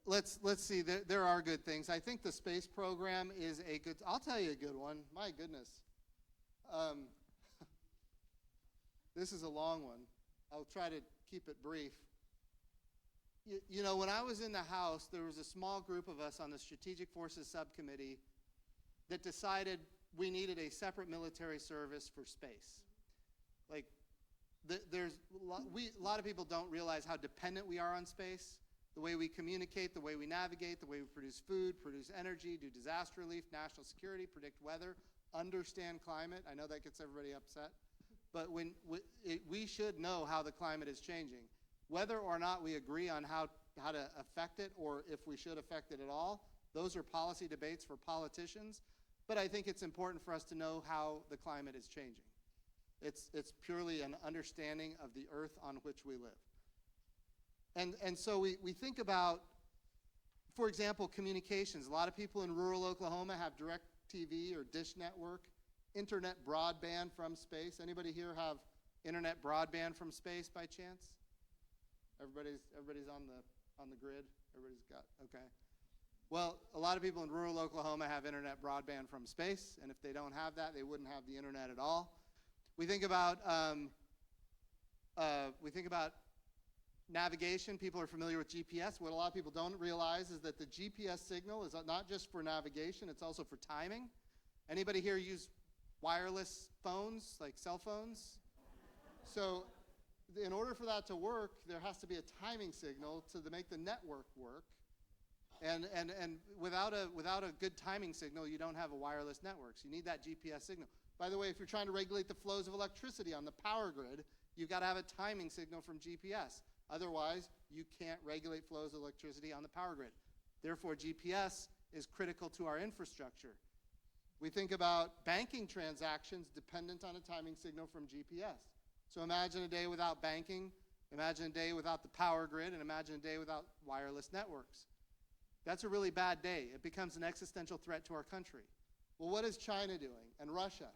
let's see. There are good things. I think the space program is a good. I'll tell you a good one. My goodness. This is a long one. I'll try to keep it brief. You know, when I was in the House, there was a small group of us on the Strategic Forces Subcommittee that decided we needed a separate military service for space. Like, a lot of people don't realize how dependent we are on space. The way we communicate, the way we navigate, the way we produce food, produce energy, do disaster relief, national security, predict weather, understand climate. I know that gets everybody upset. But we should know how the climate is changing. Whether or not we agree on how to affect it, or if we should affect it at all, those are policy debates for politicians. But I think it's important for us to know how the climate is changing. It's purely an understanding of the earth on which we live. And so we think about, for example, communications. A lot of people in rural Oklahoma have direct TV or dish network, internet broadband from space. Anybody here have internet broadband from space by chance? Everybody's on the grid. Everybody's got, okay. Well, a lot of people in rural Oklahoma have internet broadband from space, and if they don't have that, they wouldn't have the internet at all. We think about navigation. People are familiar with GPS. What a lot of people don't realize is that the GPS signal is not just for navigation; it's also for timing. Anybody here use wireless phones, like cell phones? So, in order for that to work, there has to be a timing signal to make the network work. And without a good timing signal, you don't have a wireless network. So you need that GPS signal. By the way, if you're trying to regulate the flows of electricity on the power grid, you've got to have a timing signal from GPS. Otherwise, you can't regulate flows of electricity on the power grid. Therefore, GPS is critical to our infrastructure. We think about banking transactions dependent on a timing signal from GPS. So imagine a day without banking, imagine a day without the power grid, and imagine a day without wireless networks. That's a really bad day. It becomes an existential threat to our country. Well, what is China doing? And Russia?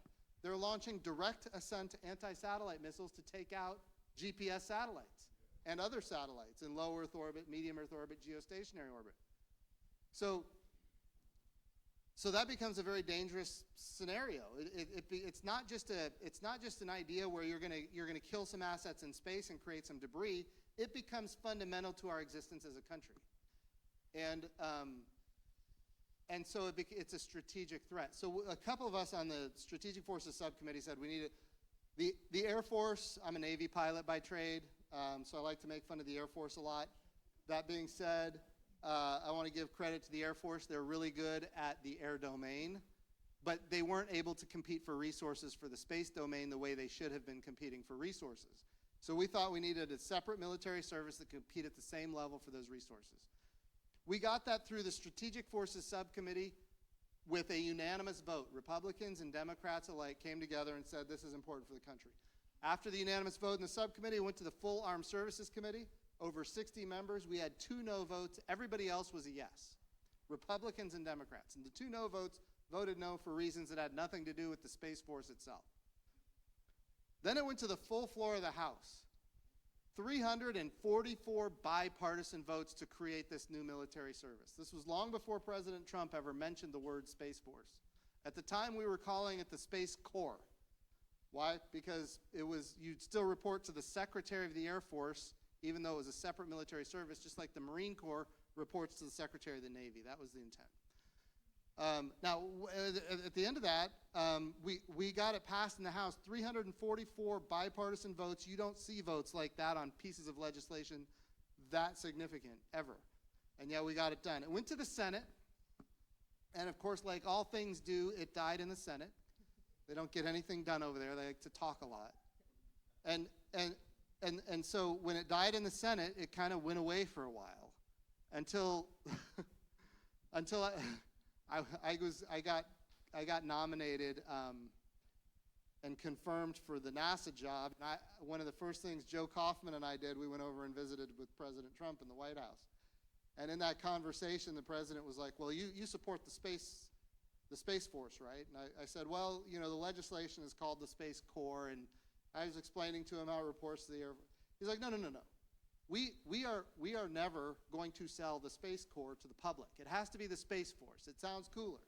They're launching direct ascent anti-satellite missiles to take out GPS satellites and other satellites in low Earth orbit, medium Earth orbit, geostationary orbit. So that becomes a very dangerous scenario. It's not just an idea where you're gonna kill some assets in space and create some debris. It becomes fundamental to our existence as a country, and so it's a strategic threat. So a couple of us on the Strategic Forces Subcommittee said we need it. The Air Force. I'm a Navy pilot by trade, so I like to make fun of the Air Force a lot. That being said, I want to give credit to the Air Force. They're really good at the air domain, but they weren't able to compete for resources for the space domain the way they should have been competing for resources. So we thought we needed a separate military service that could compete at the same level for those resources. We got that through the Strategic Forces Subcommittee with a unanimous vote. Republicans and Democrats alike came together and said this is important for the country. After the unanimous vote in the subcommittee, it went to the full Armed Services Committee. Over 60 members. We had 2 no votes. Everybody else was a yes, Republicans and Democrats. And the 2 no votes voted no for reasons that had nothing to do with the Space Force itself. Then it went to the full floor of the House. 344 bipartisan votes to create this new military service. This was long before President Trump ever mentioned the word Space Force. At the time, we were calling it the Space Corps. Why? Because you'd still report to the Secretary of the Air Force, even though it was a separate military service, just like the Marine Corps reports to the Secretary of the Navy. That was the intent. Now, at the end of that, we got it passed in the House, 344 bipartisan votes. You don't see votes like that on pieces of legislation that significant ever. And yeah, we got it done. It went to the Senate, and of course, like all things do, it died in the Senate. They don't get anything done over there. They like to talk a lot. And so when it died in the Senate, it kind of went away for a while until until I got nominated and confirmed for the NASA job. And one of the first things Joe Kaufman and I did, we went over and visited with President Trump in the White House. And in that conversation, the president was like, "Well, you support the Space Force, right?" And I said, "Well, you know, the legislation is called the Space Corps," and I was explaining to him how it reports to the Air Force. He's like, no. We are never going to sell the Space Corps to the public. It has to be the Space Force. It sounds cooler.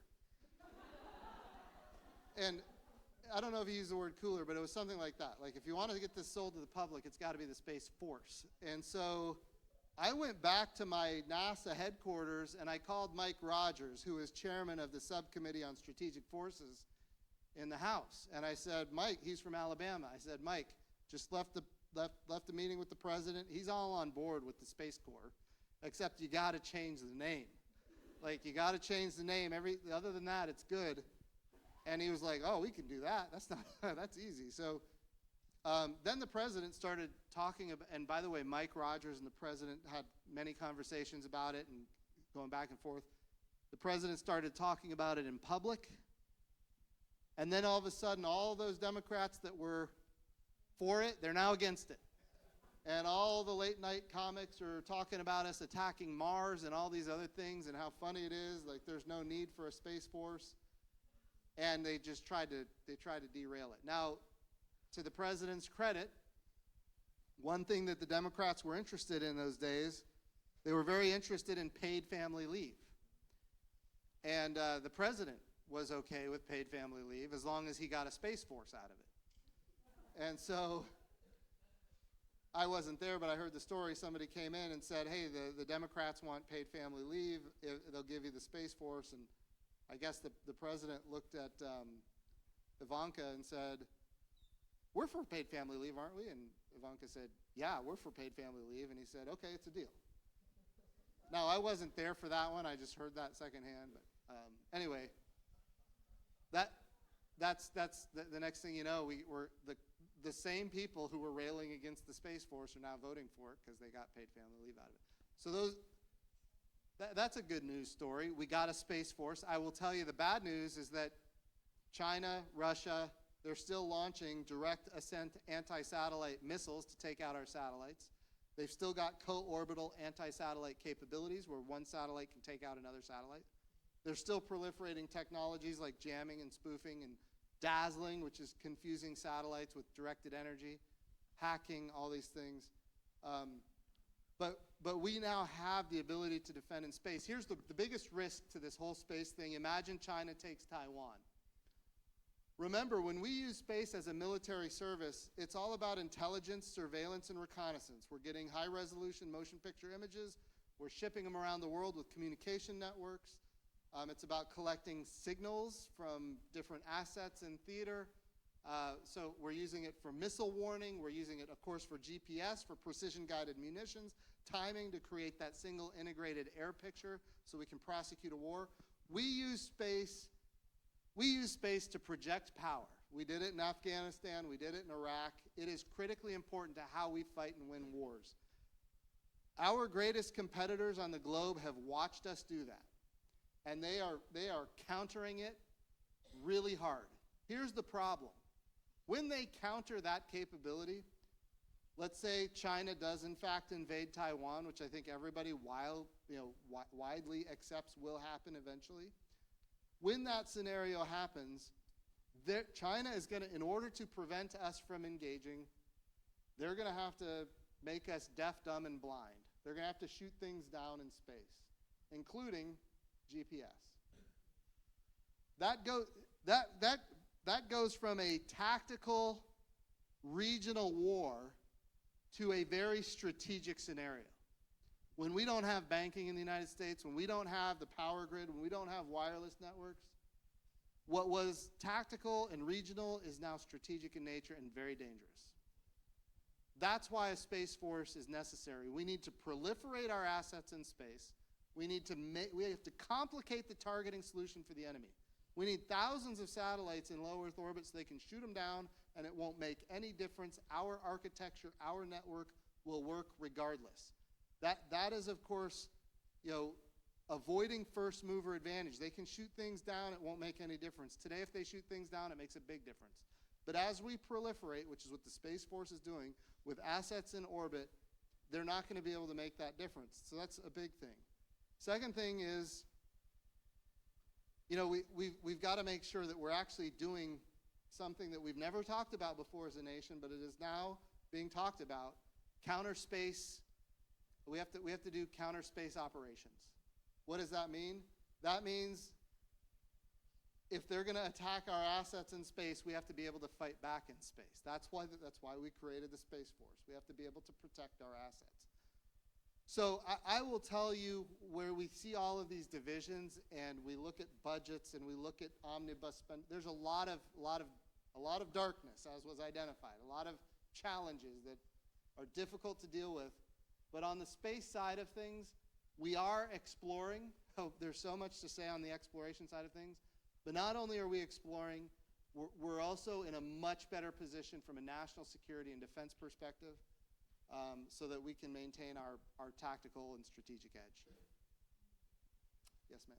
And I don't know if he used the word cooler, but it was something like that. Like, if you want to get this sold to the public, it's got to be the Space Force. And so I went back to my NASA headquarters, and I called Mike Rogers, who is chairman of the Subcommittee on Strategic Forces in the House. And I said, Mike, he's from Alabama. I said, Mike, just left the meeting with the president. He's all on board with the Space Corps, except you got to change the name. Like, you got to change the name. Other than that, it's good. And he was like, oh, we can do that. That's easy. So then the president started talking about, and by the way, Mike Rogers and the president had many conversations about it and going back and forth. The president started talking about it in public. And then all of a sudden, all those Democrats that were for it, they're now against it. And all the late night comics are talking about us attacking Mars and all these other things and how funny it is, like there's no need for a Space Force. And they just tried to derail it. Now, to the president's credit, one thing that the Democrats were interested in those days, they were very interested in paid family leave. And the president was okay with paid family leave as long as he got a Space Force out of it. And so I wasn't there, but I heard the story. Somebody came in and said, hey, the Democrats want paid family leave. They'll give you the Space Force. And I guess the president looked at Ivanka and said, we're for paid family leave, aren't we? And Ivanka said, yeah, we're for paid family leave. And he said, okay, it's a deal. Now, I wasn't there for that one. I just heard that secondhand. But anyway, that's the next thing you know, we're the same people who were railing against the Space Force are now voting for it because they got paid family leave out of it. So that's a good news story. We got a Space Force. I will tell you the bad news is that China, Russia, they're still launching direct ascent anti-satellite missiles to take out our satellites. They've still got co-orbital anti-satellite capabilities where one satellite can take out another satellite. They're still proliferating technologies like jamming and spoofing and dazzling, which is confusing satellites with directed energy, hacking, all these things. But we now have the ability to defend in space. Here's the biggest risk to this whole space thing. Imagine China takes Taiwan. Remember, when we use space as a military service, it's all about intelligence, surveillance, and reconnaissance. We're getting high-resolution motion picture images. We're shipping them around the world with communication networks. It's about collecting signals from different assets in theater. So we're using it for missile warning. We're using it, of course, for GPS, for precision-guided munitions, timing to create that single integrated air picture so we can prosecute a war. We use space to project power. We did it in Afghanistan. We did it in Iraq. It is critically important to how we fight and win wars. Our greatest competitors on the globe have watched us do that. And they are countering it really hard. Here's the problem. When they counter that capability, let's say China does in fact invade Taiwan, which I think everybody widely accepts will happen eventually. When that scenario happens, China is going to, in order to prevent us from engaging, they're going to have to make us deaf, dumb, and blind. They're going to have to shoot things down in space, including GPS. That goes from a tactical regional war to a very strategic scenario. When we don't have banking in the United States, when we don't have the power grid, when we don't have wireless networks, what was tactical and regional is now strategic in nature and very dangerous. That's why a Space Force is necessary. We need to proliferate our assets in space. We have to complicate the targeting solution for the enemy. We need thousands of satellites in low Earth orbit so they can shoot them down, and it won't make any difference. Our architecture, our network will work regardless. That is, of course, avoiding first mover advantage. They can shoot things down, it won't make any difference. Today, if they shoot things down, it makes a big difference. But as we proliferate, which is what the Space Force is doing, with assets in orbit, they're not going to be able to make that difference. So that's a big thing. Second thing is, we've got to make sure that we're actually doing something that we've never talked about before as a nation, but it is now being talked about. Counter space. We have to do counter space operations. What does that mean? That means if they're going to attack our assets in space, we have to be able to fight back in space. That's why we created the Space Force. We have to be able to protect our assets. So I will tell you where we see all of these divisions, and we look at budgets, and we look at omnibus spend. There's a lot of darkness, as was identified, a lot of challenges that are difficult to deal with. But on the space side of things, we are exploring. Oh, there's so much to say on the exploration side of things. But not only are we exploring, we're also in a much better position from a national security and defense perspective, so that we can maintain our tactical and strategic edge. Yes, ma'am.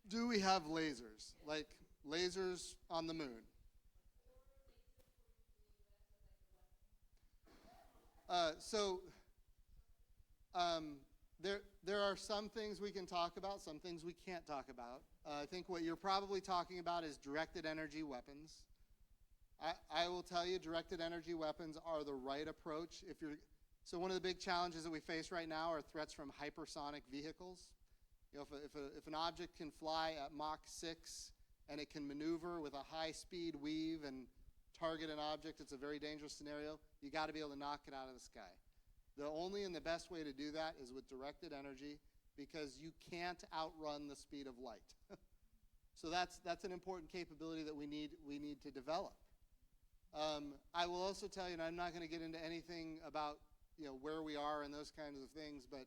Do we have lasers? Like lasers on the moon? There are some things we can talk about, some things we can't talk about. I think what you're probably talking about is directed energy weapons. I will tell you, directed energy weapons are the right approach. So one of the big challenges that we face right now are threats from hypersonic vehicles. If an object can fly at Mach 6 and it can maneuver with a high-speed weave and target an object, it's a very dangerous scenario. You got to be able to knock it out of the sky. The only and the best way to do that is with directed energy, because you can't outrun the speed of light. So that's an important capability that we need to develop. I will also tell you, and I'm not going to get into anything about where we are and those kinds of things, but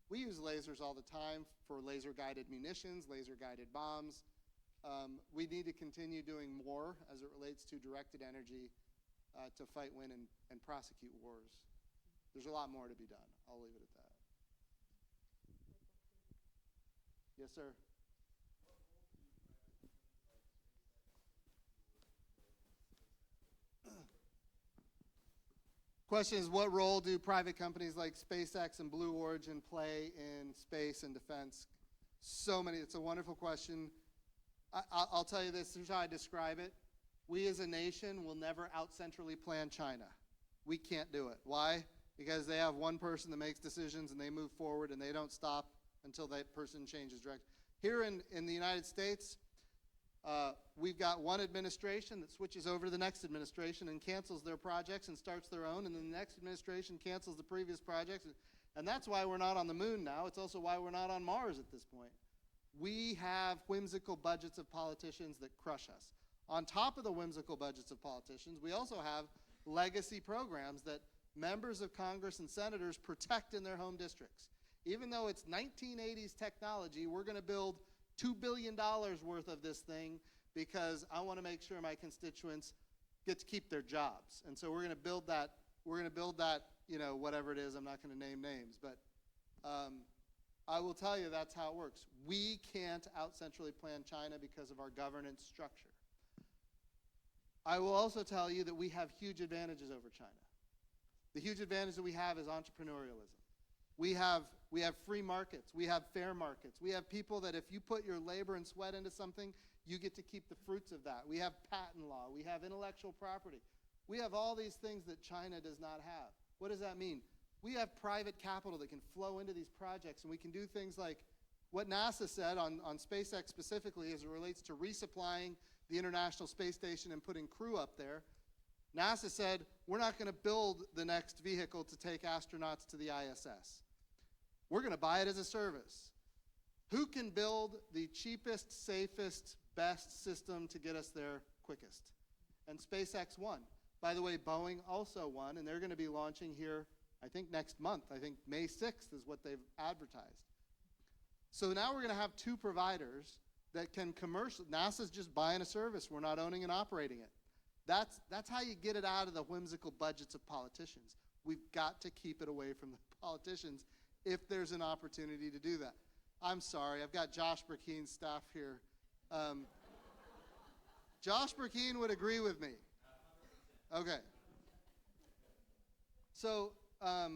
we use lasers all the time for laser-guided munitions, laser-guided bombs. We need to continue doing more as it relates to directed energy to fight, win, and prosecute wars. There's a lot more to be done. I'll leave it at that. Yes, sir. Question is, what role do private companies like SpaceX and Blue Origin play in space and defense? So many. It's a wonderful question. I'll tell you this. Here's how I describe it. We as a nation will never out-centrally plan China. We can't do it. Why? Because they have one person that makes decisions, and they move forward, and they don't stop until that person changes direction. Here in the United States, we've got one administration that switches over to the next administration and cancels their projects and starts their own, and then the next administration cancels the previous projects. And that's why we're not on the moon now. It's also why we're not on Mars at this point. We have whimsical budgets of politicians that crush us. On top of the whimsical budgets of politicians, we also have legacy programs that members of Congress and senators protect in their home districts. Even though it's 1980s technology, we're going to build $2 billion worth of this thing because I want to make sure my constituents get to keep their jobs. And so we're going to build that, whatever it is. I'm not going to name names, but I will tell you that's how it works. We can't out-centrally plan China because of our governance structure. I will also tell you that we have huge advantages over China. The huge advantage that we have is entrepreneurialism. We have free markets. We have fair markets. We have people that if you put your labor and sweat into something, you get to keep the fruits of that. We have patent law. We have intellectual property. We have all these things that China does not have. What does that mean? We have private capital that can flow into these projects, and we can do things like what NASA said on SpaceX specifically as it relates to resupplying the International Space Station and putting crew up there. NASA said, we're not going to build the next vehicle to take astronauts to the ISS. We're going to buy it as a service. Who can build the cheapest, safest, best system to get us there quickest? And SpaceX won. By the way, Boeing also won, and they're going to be launching here, I think, next month. I think May 6th is what they've advertised. So now we're going to have two providers that can NASA's just buying a service. We're not owning and operating it. That's how you get it out of the whimsical budgets of politicians. We've got to keep it away from the politicians if there's an opportunity to do that. I'm sorry, I've got Josh Burkeen's staff here. Josh Burkeen would agree with me. Okay. So, that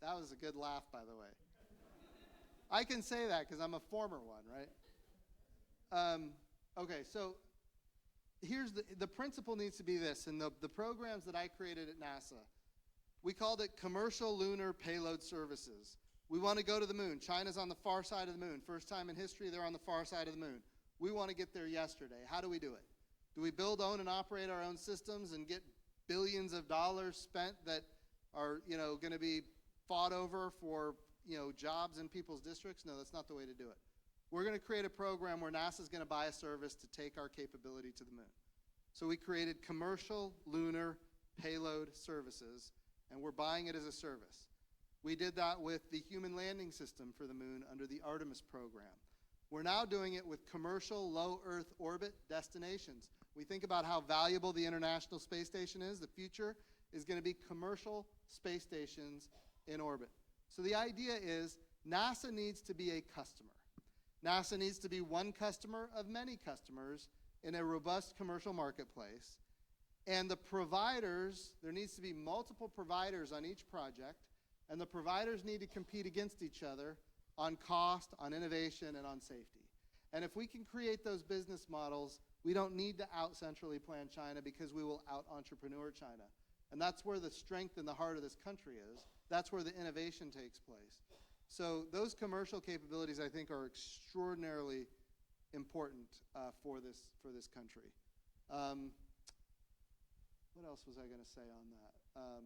was a good laugh, by the way. I can say that because I'm a former one, right? Okay, so here's the principle needs to be this. And the programs that I created at NASA, we called it Commercial Lunar Payload Services. We want to go to the moon. China's on the far side of the moon. First time in history, they're on the far side of the moon. We want to get there yesterday. How do we do it? Do we build, own, and operate our own systems and get billions of dollars spent that are, going to be fought over for, jobs in people's districts? No, that's not the way to do it. We're going to create a program where NASA's going to buy a service to take our capability to the moon. So we created Commercial Lunar Payload Services, and we're buying it as a service. We did that with the Human Landing System for the moon under the Artemis program. We're now doing it with commercial low Earth orbit destinations. We think about how valuable the International Space Station is. The future is going to be commercial space stations in orbit. So the idea is NASA needs to be a customer. NASA needs to be one customer of many customers in a robust commercial marketplace. And the providers, there needs to be multiple providers on each project, and the providers need to compete against each other on cost, on innovation, and on safety. And if we can create those business models, we don't need to out-centrally plan China because we will out-entrepreneur China. And that's where the strength and the heart of this country is. That's where the innovation takes place. So those commercial capabilities, I think, are extraordinarily important for this country. What else was I going to say on that?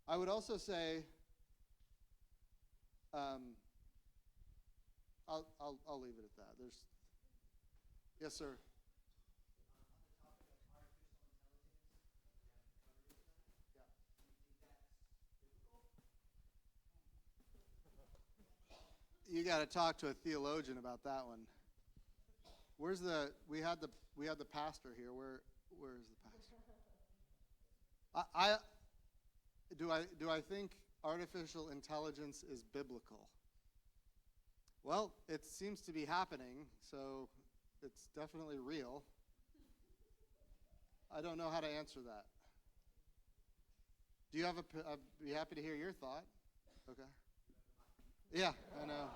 I would also say, I'll leave it at that. Yes, sir. You got to talk to a theologian about that one. Where's we had the pastor here. Where is the pastor? Do I think artificial intelligence is biblical? Well, it seems to be happening, so it's definitely real. I don't know how to answer that. Do you have I'd be happy to hear your thought. Okay. Yeah, I know.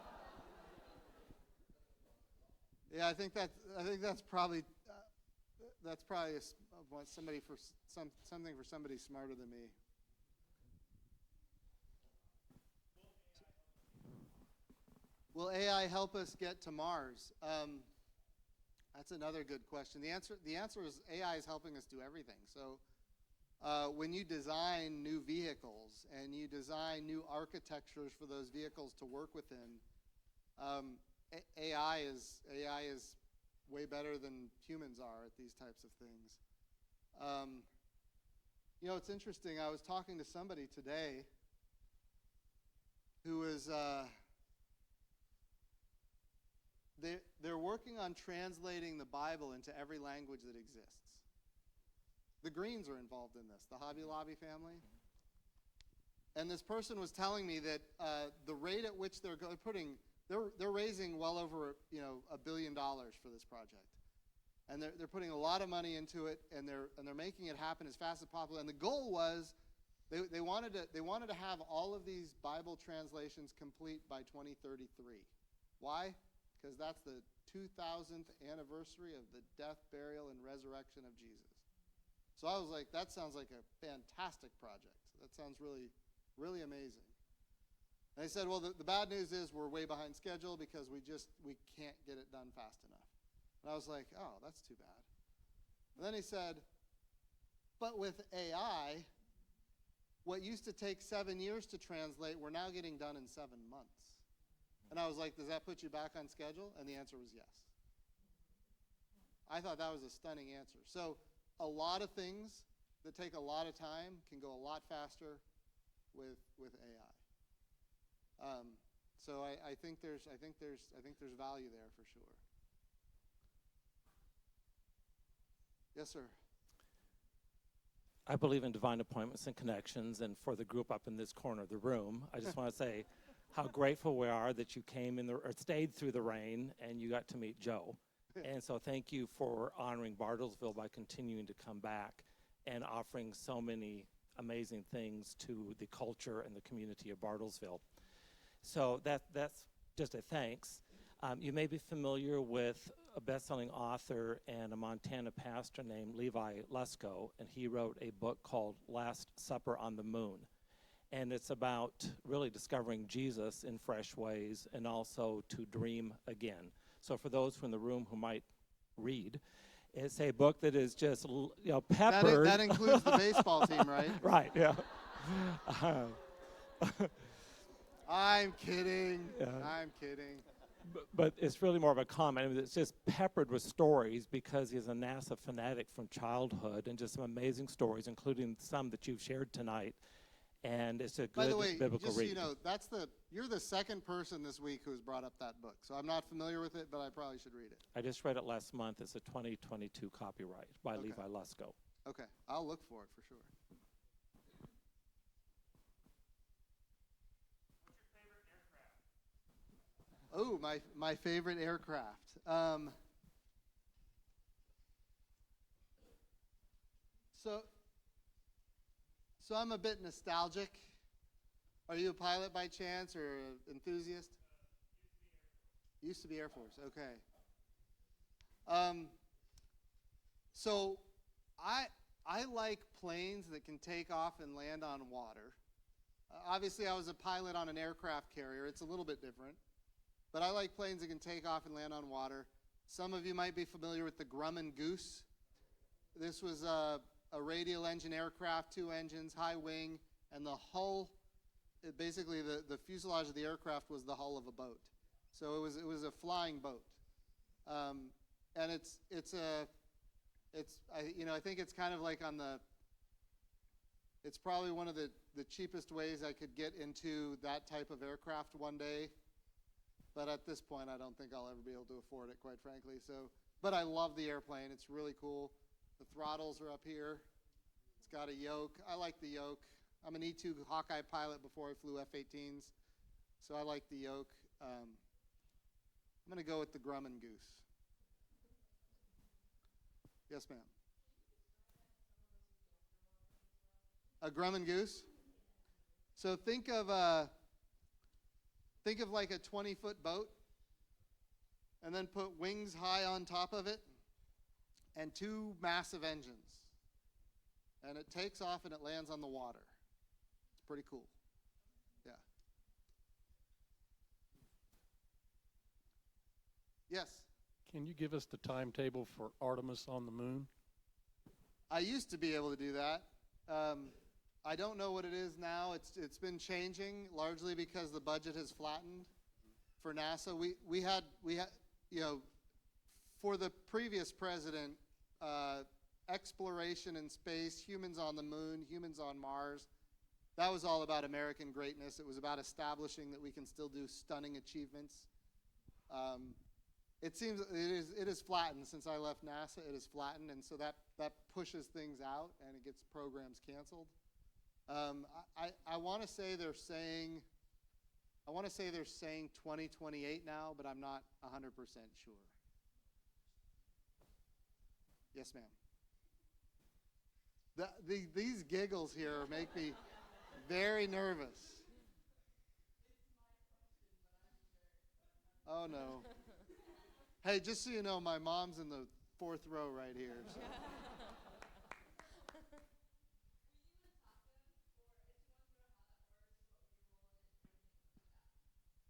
Yeah, I think that's probably something for somebody smarter than me. Will AI help us get to Mars? That's another good question. The answer is AI is helping us do everything. So when you design new vehicles and you design new architectures for those vehicles to work within, AI is way better than humans are at these types of things. It's interesting. I was talking to somebody today who is they're working on translating the Bible into every language that exists. The Greens are involved in this, the Hobby Lobby family. And this person was telling me that the rate at which they're raising well over $1 billion for this project, and they're putting a lot of money into it, and they're making it happen as fast as possible. And the goal was they wanted to have all of these Bible translations complete by 2033. Why? Because that's the 2000th anniversary of the death, burial, and resurrection of Jesus. So I was like, that sounds like a fantastic project. That sounds really, really amazing. And they said, well, the bad news is we're way behind schedule because we can't get it done fast enough. And I was like, oh, that's too bad. And then he said, but with AI, what used to take 7 years to translate, we're now getting done in 7 months. And I was like, does that put you back on schedule? And the answer was yes. I thought that was a stunning answer. So a lot of things that take a lot of time can go a lot faster with AI. So I think there's value there for sure. Yes, sir. I believe in divine appointments and connections, and for the group up in this corner of the room, I just want to say how grateful we are that you came in or stayed through the rain and you got to meet Joe. And so thank you for honoring Bartlesville by continuing to come back and offering so many amazing things to the culture and the community of Bartlesville. So that's just a thanks. You may be familiar with a best-selling author and a Montana pastor named Levi Lusko, and he wrote a book called Last Supper on the Moon. And it's about really discovering Jesus in fresh ways and also to dream again. So for those in the room who might read, it's a book that is just, peppered. That includes the baseball team, right? Right, yeah. I'm kidding. Yeah. I'm kidding. But it's really more of a comment. I mean, it's just peppered with stories because he's a NASA fanatic from childhood, and just some amazing stories, including some that you've shared tonight. And it's a good By the way, biblical just so read. you know, you're the second person this week who's brought up that book. So I'm not familiar with it, but I probably should read it. I just read it last month. It's a 2022 copyright by Okay. Levi Lusko. Okay, I'll look for it for sure. Oh, my favorite aircraft. So I'm a bit nostalgic. Are you a pilot by chance or an enthusiast? Used to be Air Force. Okay. So I like planes that can take off and land on water. Obviously, I was a pilot on an aircraft carrier. It's a little bit different. But I like planes that can take off and land on water. Some of you might be familiar with the Grumman Goose. This was a radial engine aircraft, 2 engines, high wing, and the hull, basically the fuselage of the aircraft was the hull of a boat. So it was a flying boat. And I think it's kind of like it's probably one of the cheapest ways I could get into that type of aircraft one day. But at this point, I don't think I'll ever be able to afford it, quite frankly. But I love the airplane. It's really cool. The throttles are up here. It's got a yoke. I like the yoke. I'm an E2 Hawkeye pilot before I flew F-18s, so I like the yoke. I'm going to go with the Grumman Goose. Yes, ma'am. A Grumman Goose? So think of like a 20-foot boat, and then put wings high on top of it, and 2 massive engines. And it takes off and it lands on the water. It's pretty cool. Yeah. Yes? Can you give us the timetable for Artemis on the moon? I used to be able to do that. I don't know what it is now. It's been changing largely because the budget has flattened for NASA. We had for the previous president, exploration in space, humans on the moon, humans on Mars. That was all about American greatness. It was about establishing that we can still do stunning achievements. It seems it is flattened since I left NASA. It is flattened, and so that pushes things out and it gets programs canceled. I want to say they're saying 2028 now, but I'm not 100% sure. Yes, ma'am. These giggles here make me very nervous. Oh no. Hey, just so you know, my mom's in the 4th row right here. So.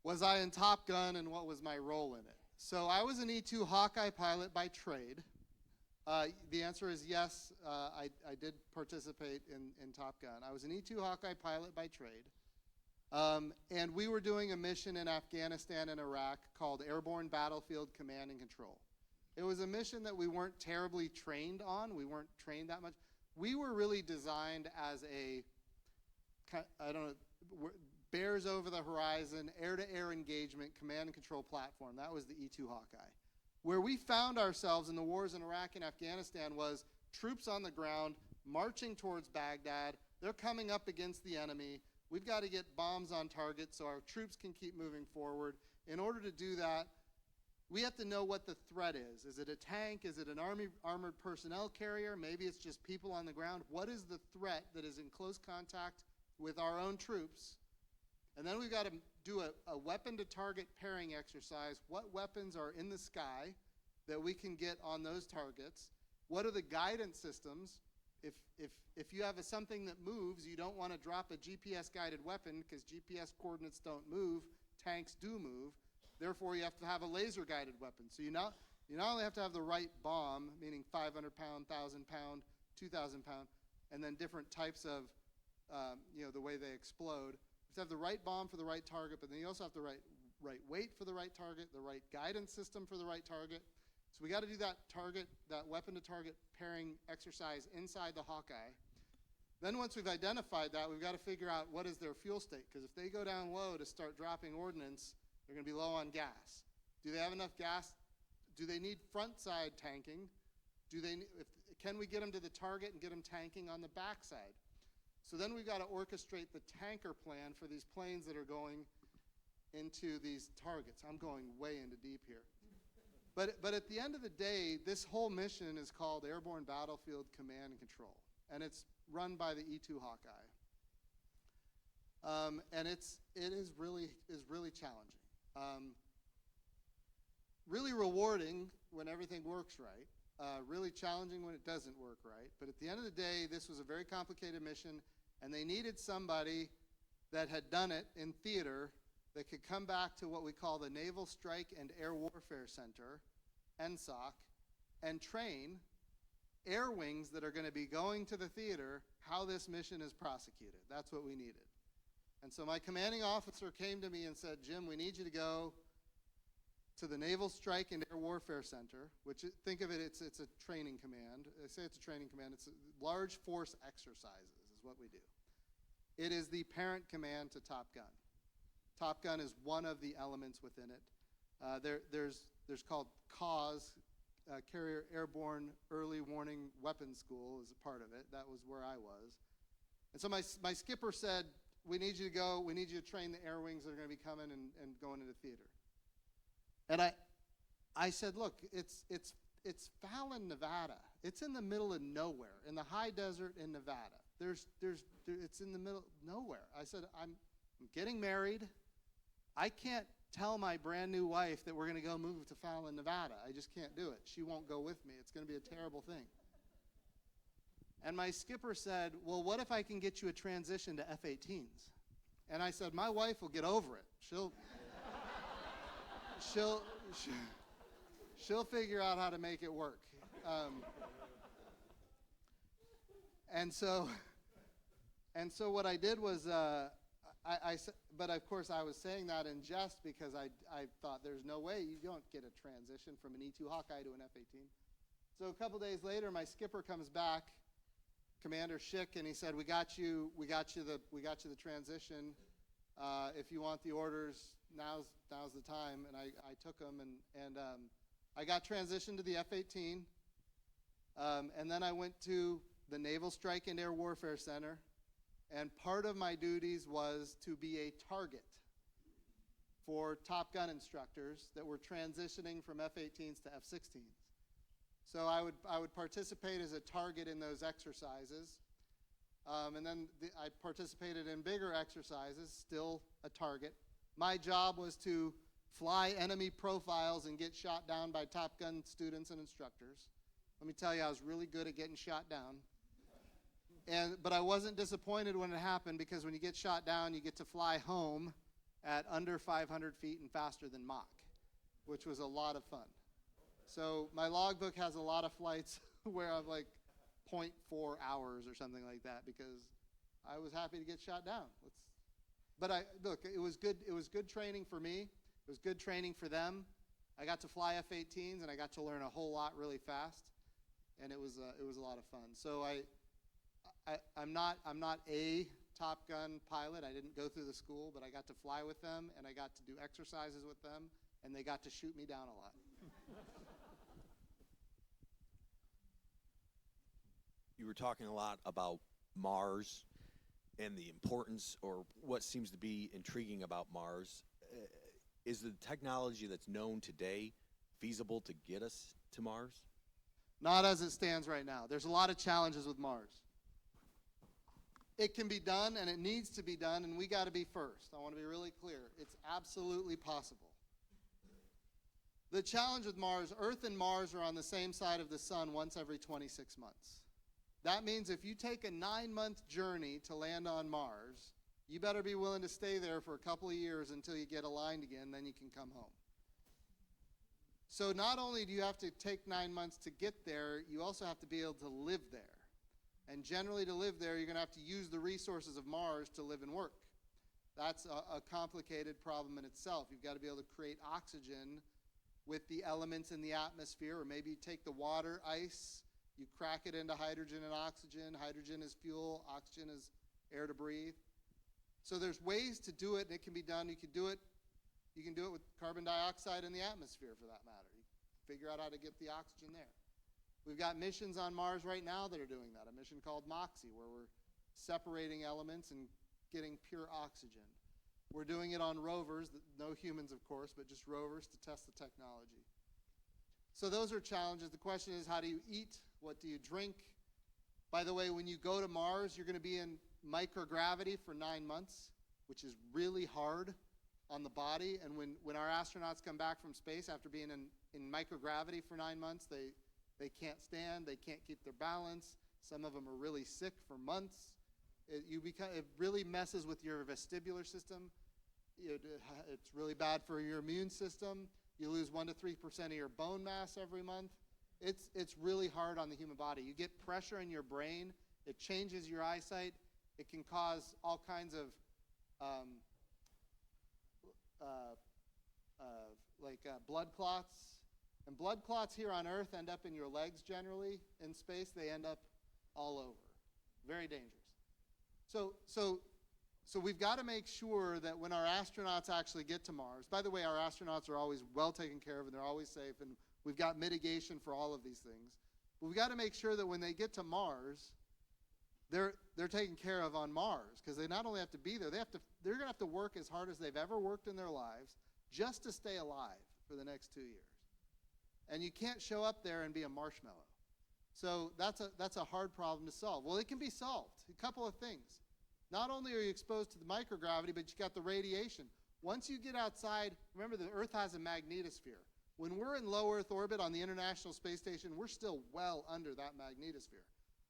Was I in Top Gun, and what was my role in it? So I was an E2 Hawkeye pilot by trade. The answer is yes. I did participate in Top Gun. I was an E-2 Hawkeye pilot by trade. And we were doing a mission in Afghanistan and Iraq called Airborne Battlefield Command and Control. It was a mission that we weren't terribly trained on. We weren't trained that much. We were really designed as a, I don't know, bears over the horizon, air-to-air engagement, command and control platform. That was the E-2 Hawkeye. Where we found ourselves in the wars in Iraq and Afghanistan was troops on the ground marching towards Baghdad. They're coming up against the enemy. We've got to get bombs on target so our troops can keep moving forward. In order to do that, we have to know what the threat is. Is it a tank? Is it an armored personnel carrier? Maybe it's just people on the ground. What is the threat that is in close contact with our own troops? And then we've got to do a weapon-to-target pairing exercise. What weapons are in the sky that we can get on those targets? What are the guidance systems? If you have something that moves, you don't want to drop a GPS-guided weapon because GPS coordinates don't move. Tanks do move. Therefore, you have to have a laser-guided weapon. So you not only have to have the right bomb, meaning 500-pound, 1,000-pound, 2,000-pound, and then different types of, the way they explode. You have to have the right bomb for the right target, but then you also have the right weight for the right target, the right guidance system for the right target. So we got to do that weapon-to-target pairing exercise inside the Hawkeye. Then once we've identified that, we've got to figure out what is their fuel state, because if they go down low to start dropping ordnance, they're going to be low on gas. Do they have enough gas? Do they need front-side tanking? Can we get them to the target and get them tanking on the backside? So then we've got to orchestrate the tanker plan for these planes that are going into these targets. I'm going way into deep here. But at the end of the day, this whole mission is called Airborne Battlefield Command and Control, and it's run by the E-2 Hawkeye. And it is really challenging. Really rewarding when everything works right. Really challenging when it doesn't work right. But at the end of the day, this was a very complicated mission, and they needed somebody that had done it in theater that could come back to what we call the Naval Strike and Air Warfare Center, NSOC, and train air wings that are going to be going to the theater how this mission is prosecuted. That's what we needed. And so my commanding officer came to me and said, Jim, we need you to go to the Naval Strike and Air Warfare Center, which, think of it, it's a training command. I say it's a training command. It's large force exercises is what we do. It is the parent command to Top Gun. Top Gun is one of the elements within it. There's called CAWS, Carrier Airborne Early Warning Weapons School, is a part of it. That was where I was. And so my skipper said, we need you to go, we need you to train the air wings that are going to be coming and going into theater. And I said, look, it's Fallon, Nevada. It's in the middle of nowhere, in the high desert in Nevada. It's in the middle of nowhere. I said, I'm getting married. I can't tell my brand new wife that we're going to go move to Fallon, Nevada. I just can't do it. She won't go with me. It's going to be a terrible thing. And my skipper said, well, what if I can get you a transition to F-18s? And I said, my wife will get over it. She'll figure out how to make it work. And so what I did was, but of course I was saying that in jest because I thought there's no way you don't get a transition from an E-2 Hawkeye to an F-18. So a couple days later, my skipper comes back, Commander Schick, and he said, we got you the transition. If you want the orders, now's the time. And I took them, and I got transitioned to the F-18. And then I went to the Naval Strike and Air Warfare Center, and part of my duties was to be a target for Top Gun instructors that were transitioning from F-18s to F-16s. So I would participate as a target in those exercises, and then I participated in bigger exercises, still a target. My job was to fly enemy profiles and get shot down by Top Gun students and instructors. Let me tell you, I was really good at getting shot down. But I wasn't disappointed when it happened, because when you get shot down, you get to fly home at under 500 feet and faster than Mach, which was a lot of fun. So my logbook has a lot of flights where I'm like 0.4 hours or something like that because I was happy to get shot down. But it was good. It was good training for me. It was good training for them. I got to fly F-18s and I got to learn a whole lot really fast, and it was a lot of fun. So I'm not a Top Gun pilot. I didn't go through the school, but I got to fly with them and I got to do exercises with them, and they got to shoot me down a lot. You were talking a lot about Mars and the importance, or what seems to be intriguing about Mars. Is the technology that's known today feasible to get us to Mars? Not as it stands right now. There's a lot of challenges with Mars. It can be done, and it needs to be done, and we got to be first. I want to be really clear. It's absolutely possible. The challenge with Mars, Earth and Mars are on the same side of the sun once every 26 months. That means if you take a 9-month journey to land on Mars, you better be willing to stay there for a couple of years until you get aligned again, then you can come home. So not only do you have to take 9 months to get there, you also have to be able to live there. And generally to live there, you're going to have to use the resources of Mars to live and work. That's a complicated problem in itself. You've got to be able to create oxygen with the elements in the atmosphere, or maybe you take the water, ice, you crack it into hydrogen and oxygen. Hydrogen is fuel, oxygen is air to breathe. So there's ways to do it, and it can be done. You can do it with carbon dioxide in the atmosphere, for that matter. You figure out how to get the oxygen there. We've got missions on Mars right now that are doing that, a mission called MOXIE, where we're separating elements and getting pure oxygen. We're doing it on rovers, no humans, of course, but just rovers to test the technology. So those are challenges. The question is, how do you eat? What do you drink? By the way, when you go to Mars, you're going to be in microgravity for 9 months, which is really hard on the body. And when our astronauts come back from space after being in microgravity for 9 months, they can't stand, they can't keep their balance. Some of them are really sick for months. It really messes with your vestibular system. It's really bad for your immune system. You lose 1 to 3% of your bone mass every month. It's really hard on the human body. You get pressure in your brain. It changes your eyesight. It can cause all kinds of blood clots. And blood clots here on Earth end up in your legs generally. In space, they end up all over. Very dangerous. So we've got to make sure that when our astronauts actually get to Mars, by the way, our astronauts are always well taken care of and they're always safe, and we've got mitigation for all of these things. But we've got to make sure that when they get to Mars, they're taken care of on Mars, because they not only have to be there, they're going to have to work as hard as they've ever worked in their lives just to stay alive for the next 2 years. And you can't show up there and be a marshmallow. So that's a hard problem to solve. Well, it can be solved. A couple of things. Not only are you exposed to the microgravity, but you got the radiation. Once you get outside, remember the Earth has a magnetosphere. When we're in low Earth orbit on the International Space Station, we're still well under that magnetosphere.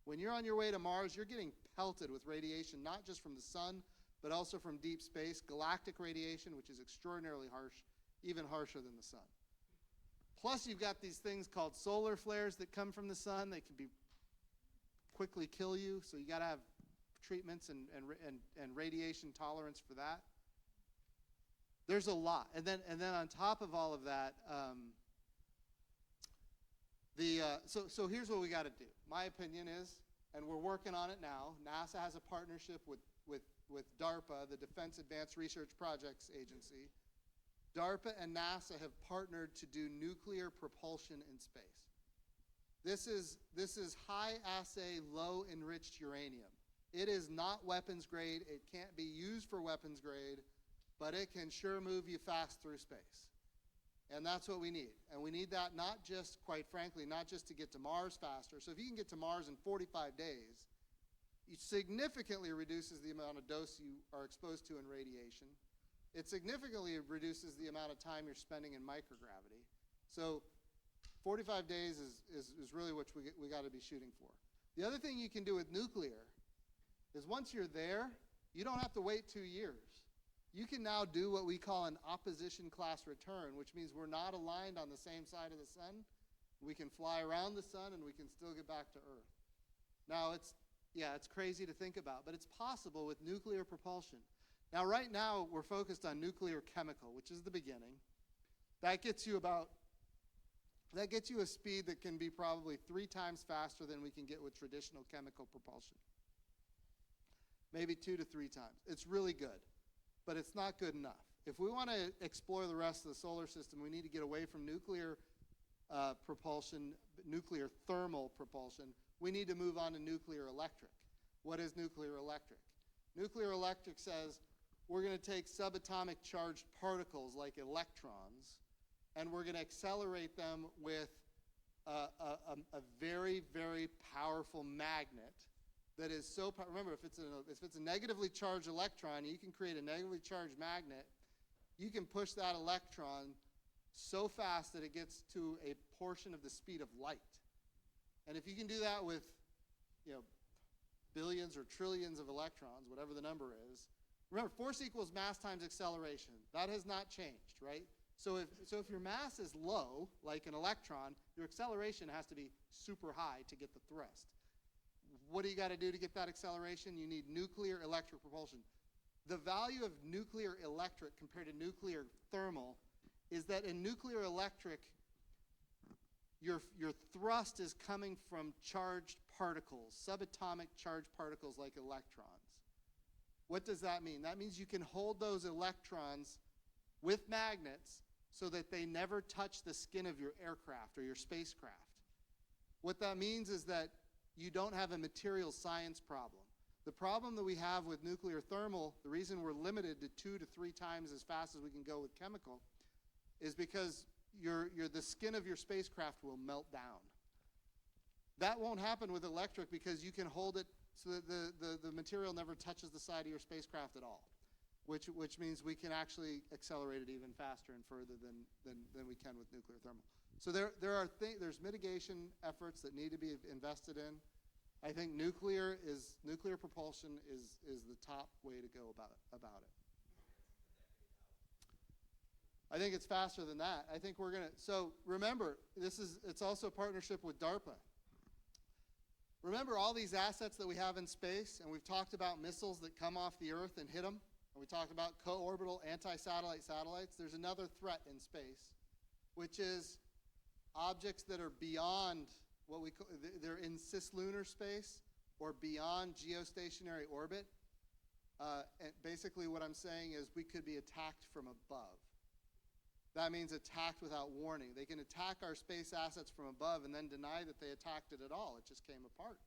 When you're on your way to Mars, you're getting pelted with radiation, not just from the sun, but also from deep space, galactic radiation, which is extraordinarily harsh, even harsher than the sun. Plus, you've got these things called solar flares that come from the sun. They can quickly kill you, so you got to have treatments and radiation tolerance for that. There's a lot. And then on top of all of that, so here's what we got to do. My opinion is, and we're working on it now, NASA has a partnership with DARPA, the Defense Advanced Research Projects Agency. DARPA and NASA have partnered to do nuclear propulsion in space. This is high assay, low enriched uranium. It is not weapons grade. It can't be used for weapons grade, but it can sure move you fast through space. And that's what we need. And we need that not just, quite frankly, not just to get to Mars faster. So if you can get to Mars in 45 days, it significantly reduces the amount of dose you are exposed to in radiation. It significantly reduces the amount of time you're spending in microgravity. So 45 days is really what we got to be shooting for. The other thing you can do with nuclear is once you're there, you don't have to wait 2 years. You can now do what we call an opposition class return, which means we're not aligned on the same side of the sun. We can fly around the sun, and we can still get back to Earth. Now, it's crazy to think about, but it's possible with nuclear propulsion. Now, right now, we're focused on nuclear chemical, which is the beginning. That gets you a speed that can be probably 3 times faster than we can get with traditional chemical propulsion. Maybe 2 to 3 times. It's really good, but it's not good enough. If we want to explore the rest of the solar system, we need to get away from nuclear propulsion, nuclear thermal propulsion. We need to move on to nuclear electric. What is nuclear electric? Nuclear electric says we're going to take subatomic charged particles like electrons, and we're going to accelerate them with a very, very powerful magnet that is so powerful. Remember, if it's a negatively charged electron, you can create a negatively charged magnet. You can push that electron so fast that it gets to a portion of the speed of light. And if you can do that with, billions or trillions of electrons, whatever the number is, remember, force equals mass times acceleration. That has not changed, right? So if your mass is low, like an electron, your acceleration has to be super high to get the thrust. What do you got to do to get that acceleration? You need nuclear electric propulsion. The value of nuclear electric compared to nuclear thermal is that in nuclear electric, your thrust is coming from charged particles, subatomic charged particles like electrons. What does that mean? That means you can hold those electrons with magnets so that they never touch the skin of your aircraft or your spacecraft. What that means is that you don't have a material science problem. The problem that we have with nuclear thermal, the reason we're limited to 2 to 3 times as fast as we can go with chemical, is because the skin of your spacecraft will melt down. That won't happen with electric because you can hold it so that the material never touches the side of your spacecraft at all, which means we can actually accelerate it even faster and further than we can with nuclear thermal. So there's mitigation efforts that need to be invested in. I think nuclear propulsion is the top way to go about it. I think it's faster than that. I think so remember, it's also a partnership with DARPA. Remember all these assets that we have in space, and we've talked about missiles that come off the Earth and hit them, and we talked about co-orbital anti-satellite satellites. There's another threat in space, which is objects that are beyond they're in cislunar space or beyond geostationary orbit. And basically what I'm saying is we could be attacked from above. That means attacked without warning. They can attack our space assets from above and then deny that they attacked it at all. It just came apart,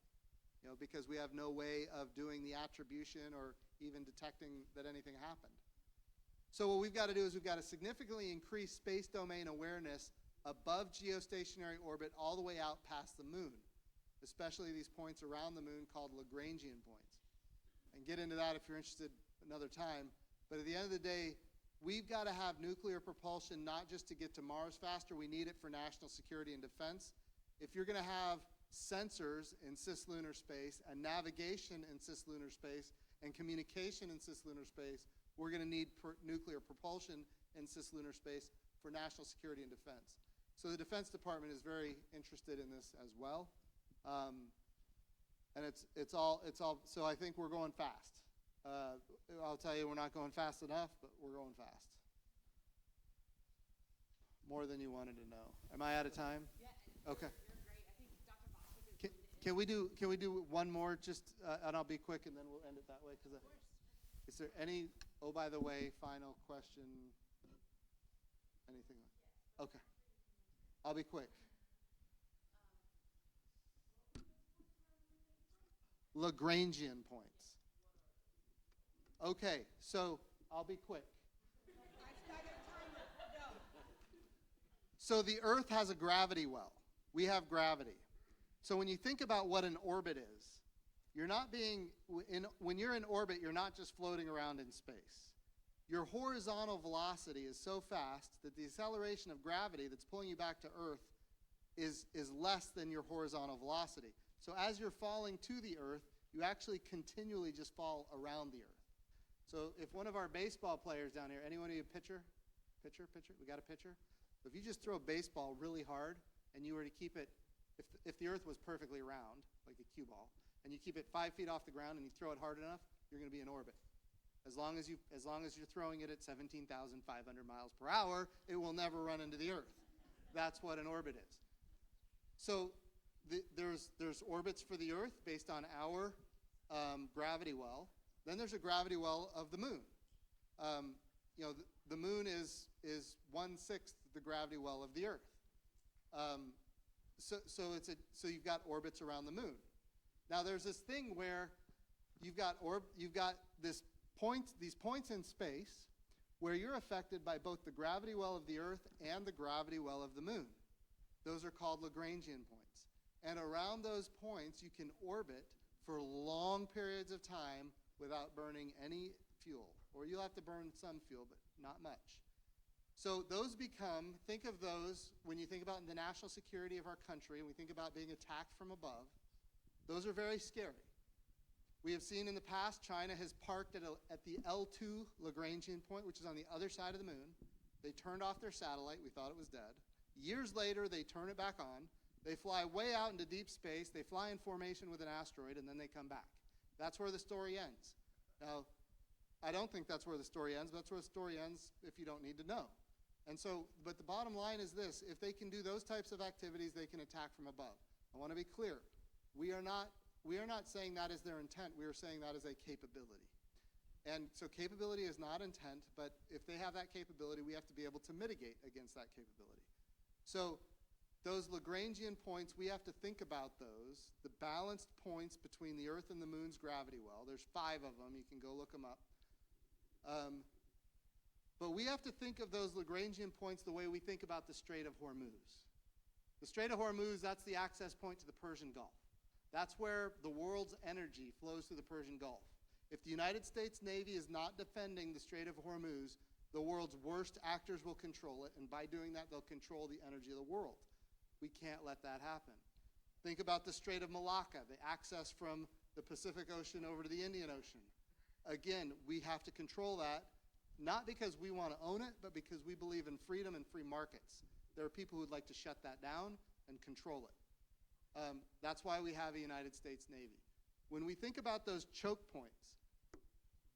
because we have no way of doing the attribution or even detecting that anything happened. So what we've got to do is we've got to significantly increase space domain awareness above geostationary orbit all the way out past the moon, especially these points around the moon called Lagrangian points. And get into that if you're interested another time. But at the end of the day, we've got to have nuclear propulsion not just to get to Mars faster. We need it for national security and defense. If you're going to have sensors in cislunar space and navigation in cislunar space and communication in cislunar space, we're going to need nuclear propulsion in cislunar space for national security and defense. So the Defense Department is very interested in this as well. And it's all, so I think we're going fast. I'll tell you, we're not going fast enough, but we're going fast. More than you wanted to know. Am I out of time? Yeah. Okay. You're great. I think Dr. Bostic is Can we do one more, just, and I'll be quick, and then we'll end it that way. Of course. Is there any, oh, by the way, final question? Anything? Okay. I'll be quick. Lagrangian points. Okay, so I'll be quick. So the Earth has a gravity well. We have gravity. So when you think about what an orbit is, when you're in orbit, you're not just floating around in space. Your horizontal velocity is so fast that the acceleration of gravity that's pulling you back to Earth is less than your horizontal velocity. So as you're falling to the Earth, you actually continually just fall around the Earth. So if one of our baseball players down here, anyone need a pitcher? Pitcher? We got a pitcher? So if you just throw a baseball really hard, and you were to keep it, if the Earth was perfectly round, like a cue ball, and you keep it 5 feet off the ground and you throw it hard enough, you're going to be in orbit. As long as you're throwing it at 17,500 miles per hour, it will never run into the Earth. That's what an orbit is. So there's orbits for the Earth based on our gravity well. Then there's a gravity well of the moon. The moon is 1/6 the gravity well of the Earth. So you've got orbits around the moon. Now there's this thing where you've got these points in space where you're affected by both the gravity well of the Earth and the gravity well of the moon. Those are called Lagrangian points. And around those points, you can orbit for long periods of time without burning any fuel. Or you'll have to burn some fuel, but not much. So those think of those, when you think about the national security of our country, and we think about being attacked from above, those are very scary. We have seen in the past, China has parked at the L2 Lagrangian point, which is on the other side of the moon. They turned off their satellite. We thought it was dead. Years later, they turn it back on. They fly way out into deep space. They fly in formation with an asteroid, and then they come back. That's where the story ends. Now, I don't think that's where the story ends, but that's where the story ends if you don't need to know. And so, but the bottom line is this: if they can do those types of activities, they can attack from above. I want to be clear. We are not saying that is their intent. We are saying that is a capability. And so capability is not intent, but if they have that capability, we have to be able to mitigate against that capability. So those Lagrangian points, we have to think about those, the balanced points between the Earth and the moon's gravity well. There's 5 of them. You can go look them up. But we have to think of those Lagrangian points the way we think about the Strait of Hormuz. The Strait of Hormuz, that's the access point to the Persian Gulf. That's where the world's energy flows through the Persian Gulf. If the United States Navy is not defending the Strait of Hormuz, the world's worst actors will control it, and by doing that, they'll control the energy of the world. We can't let that happen. Think about the Strait of Malacca, the access from the Pacific Ocean over to the Indian Ocean. Again, we have to control that, not because we want to own it, but because we believe in freedom and free markets. There are people who would like to shut that down and control it. That's why we have a United States Navy. When we think about those choke points,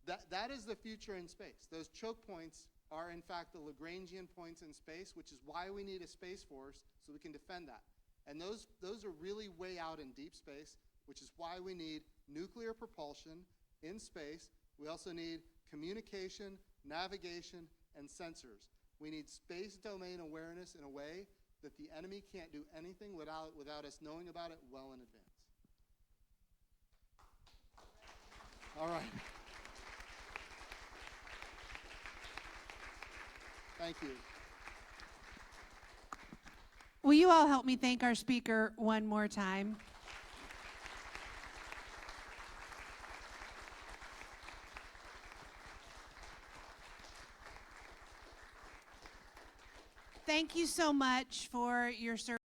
that is the future in space. Those choke points are, in fact, the Lagrangian points in space, which is why we need a space force so we can defend that. And those are really way out in deep space, which is why we need nuclear propulsion in space. We also need communication, navigation, and sensors. We need space domain awareness in a way that the enemy can't do anything without us knowing about it well in advance. All right. Thank you. Will you all help me thank our speaker one more time? Thank you so much for your service.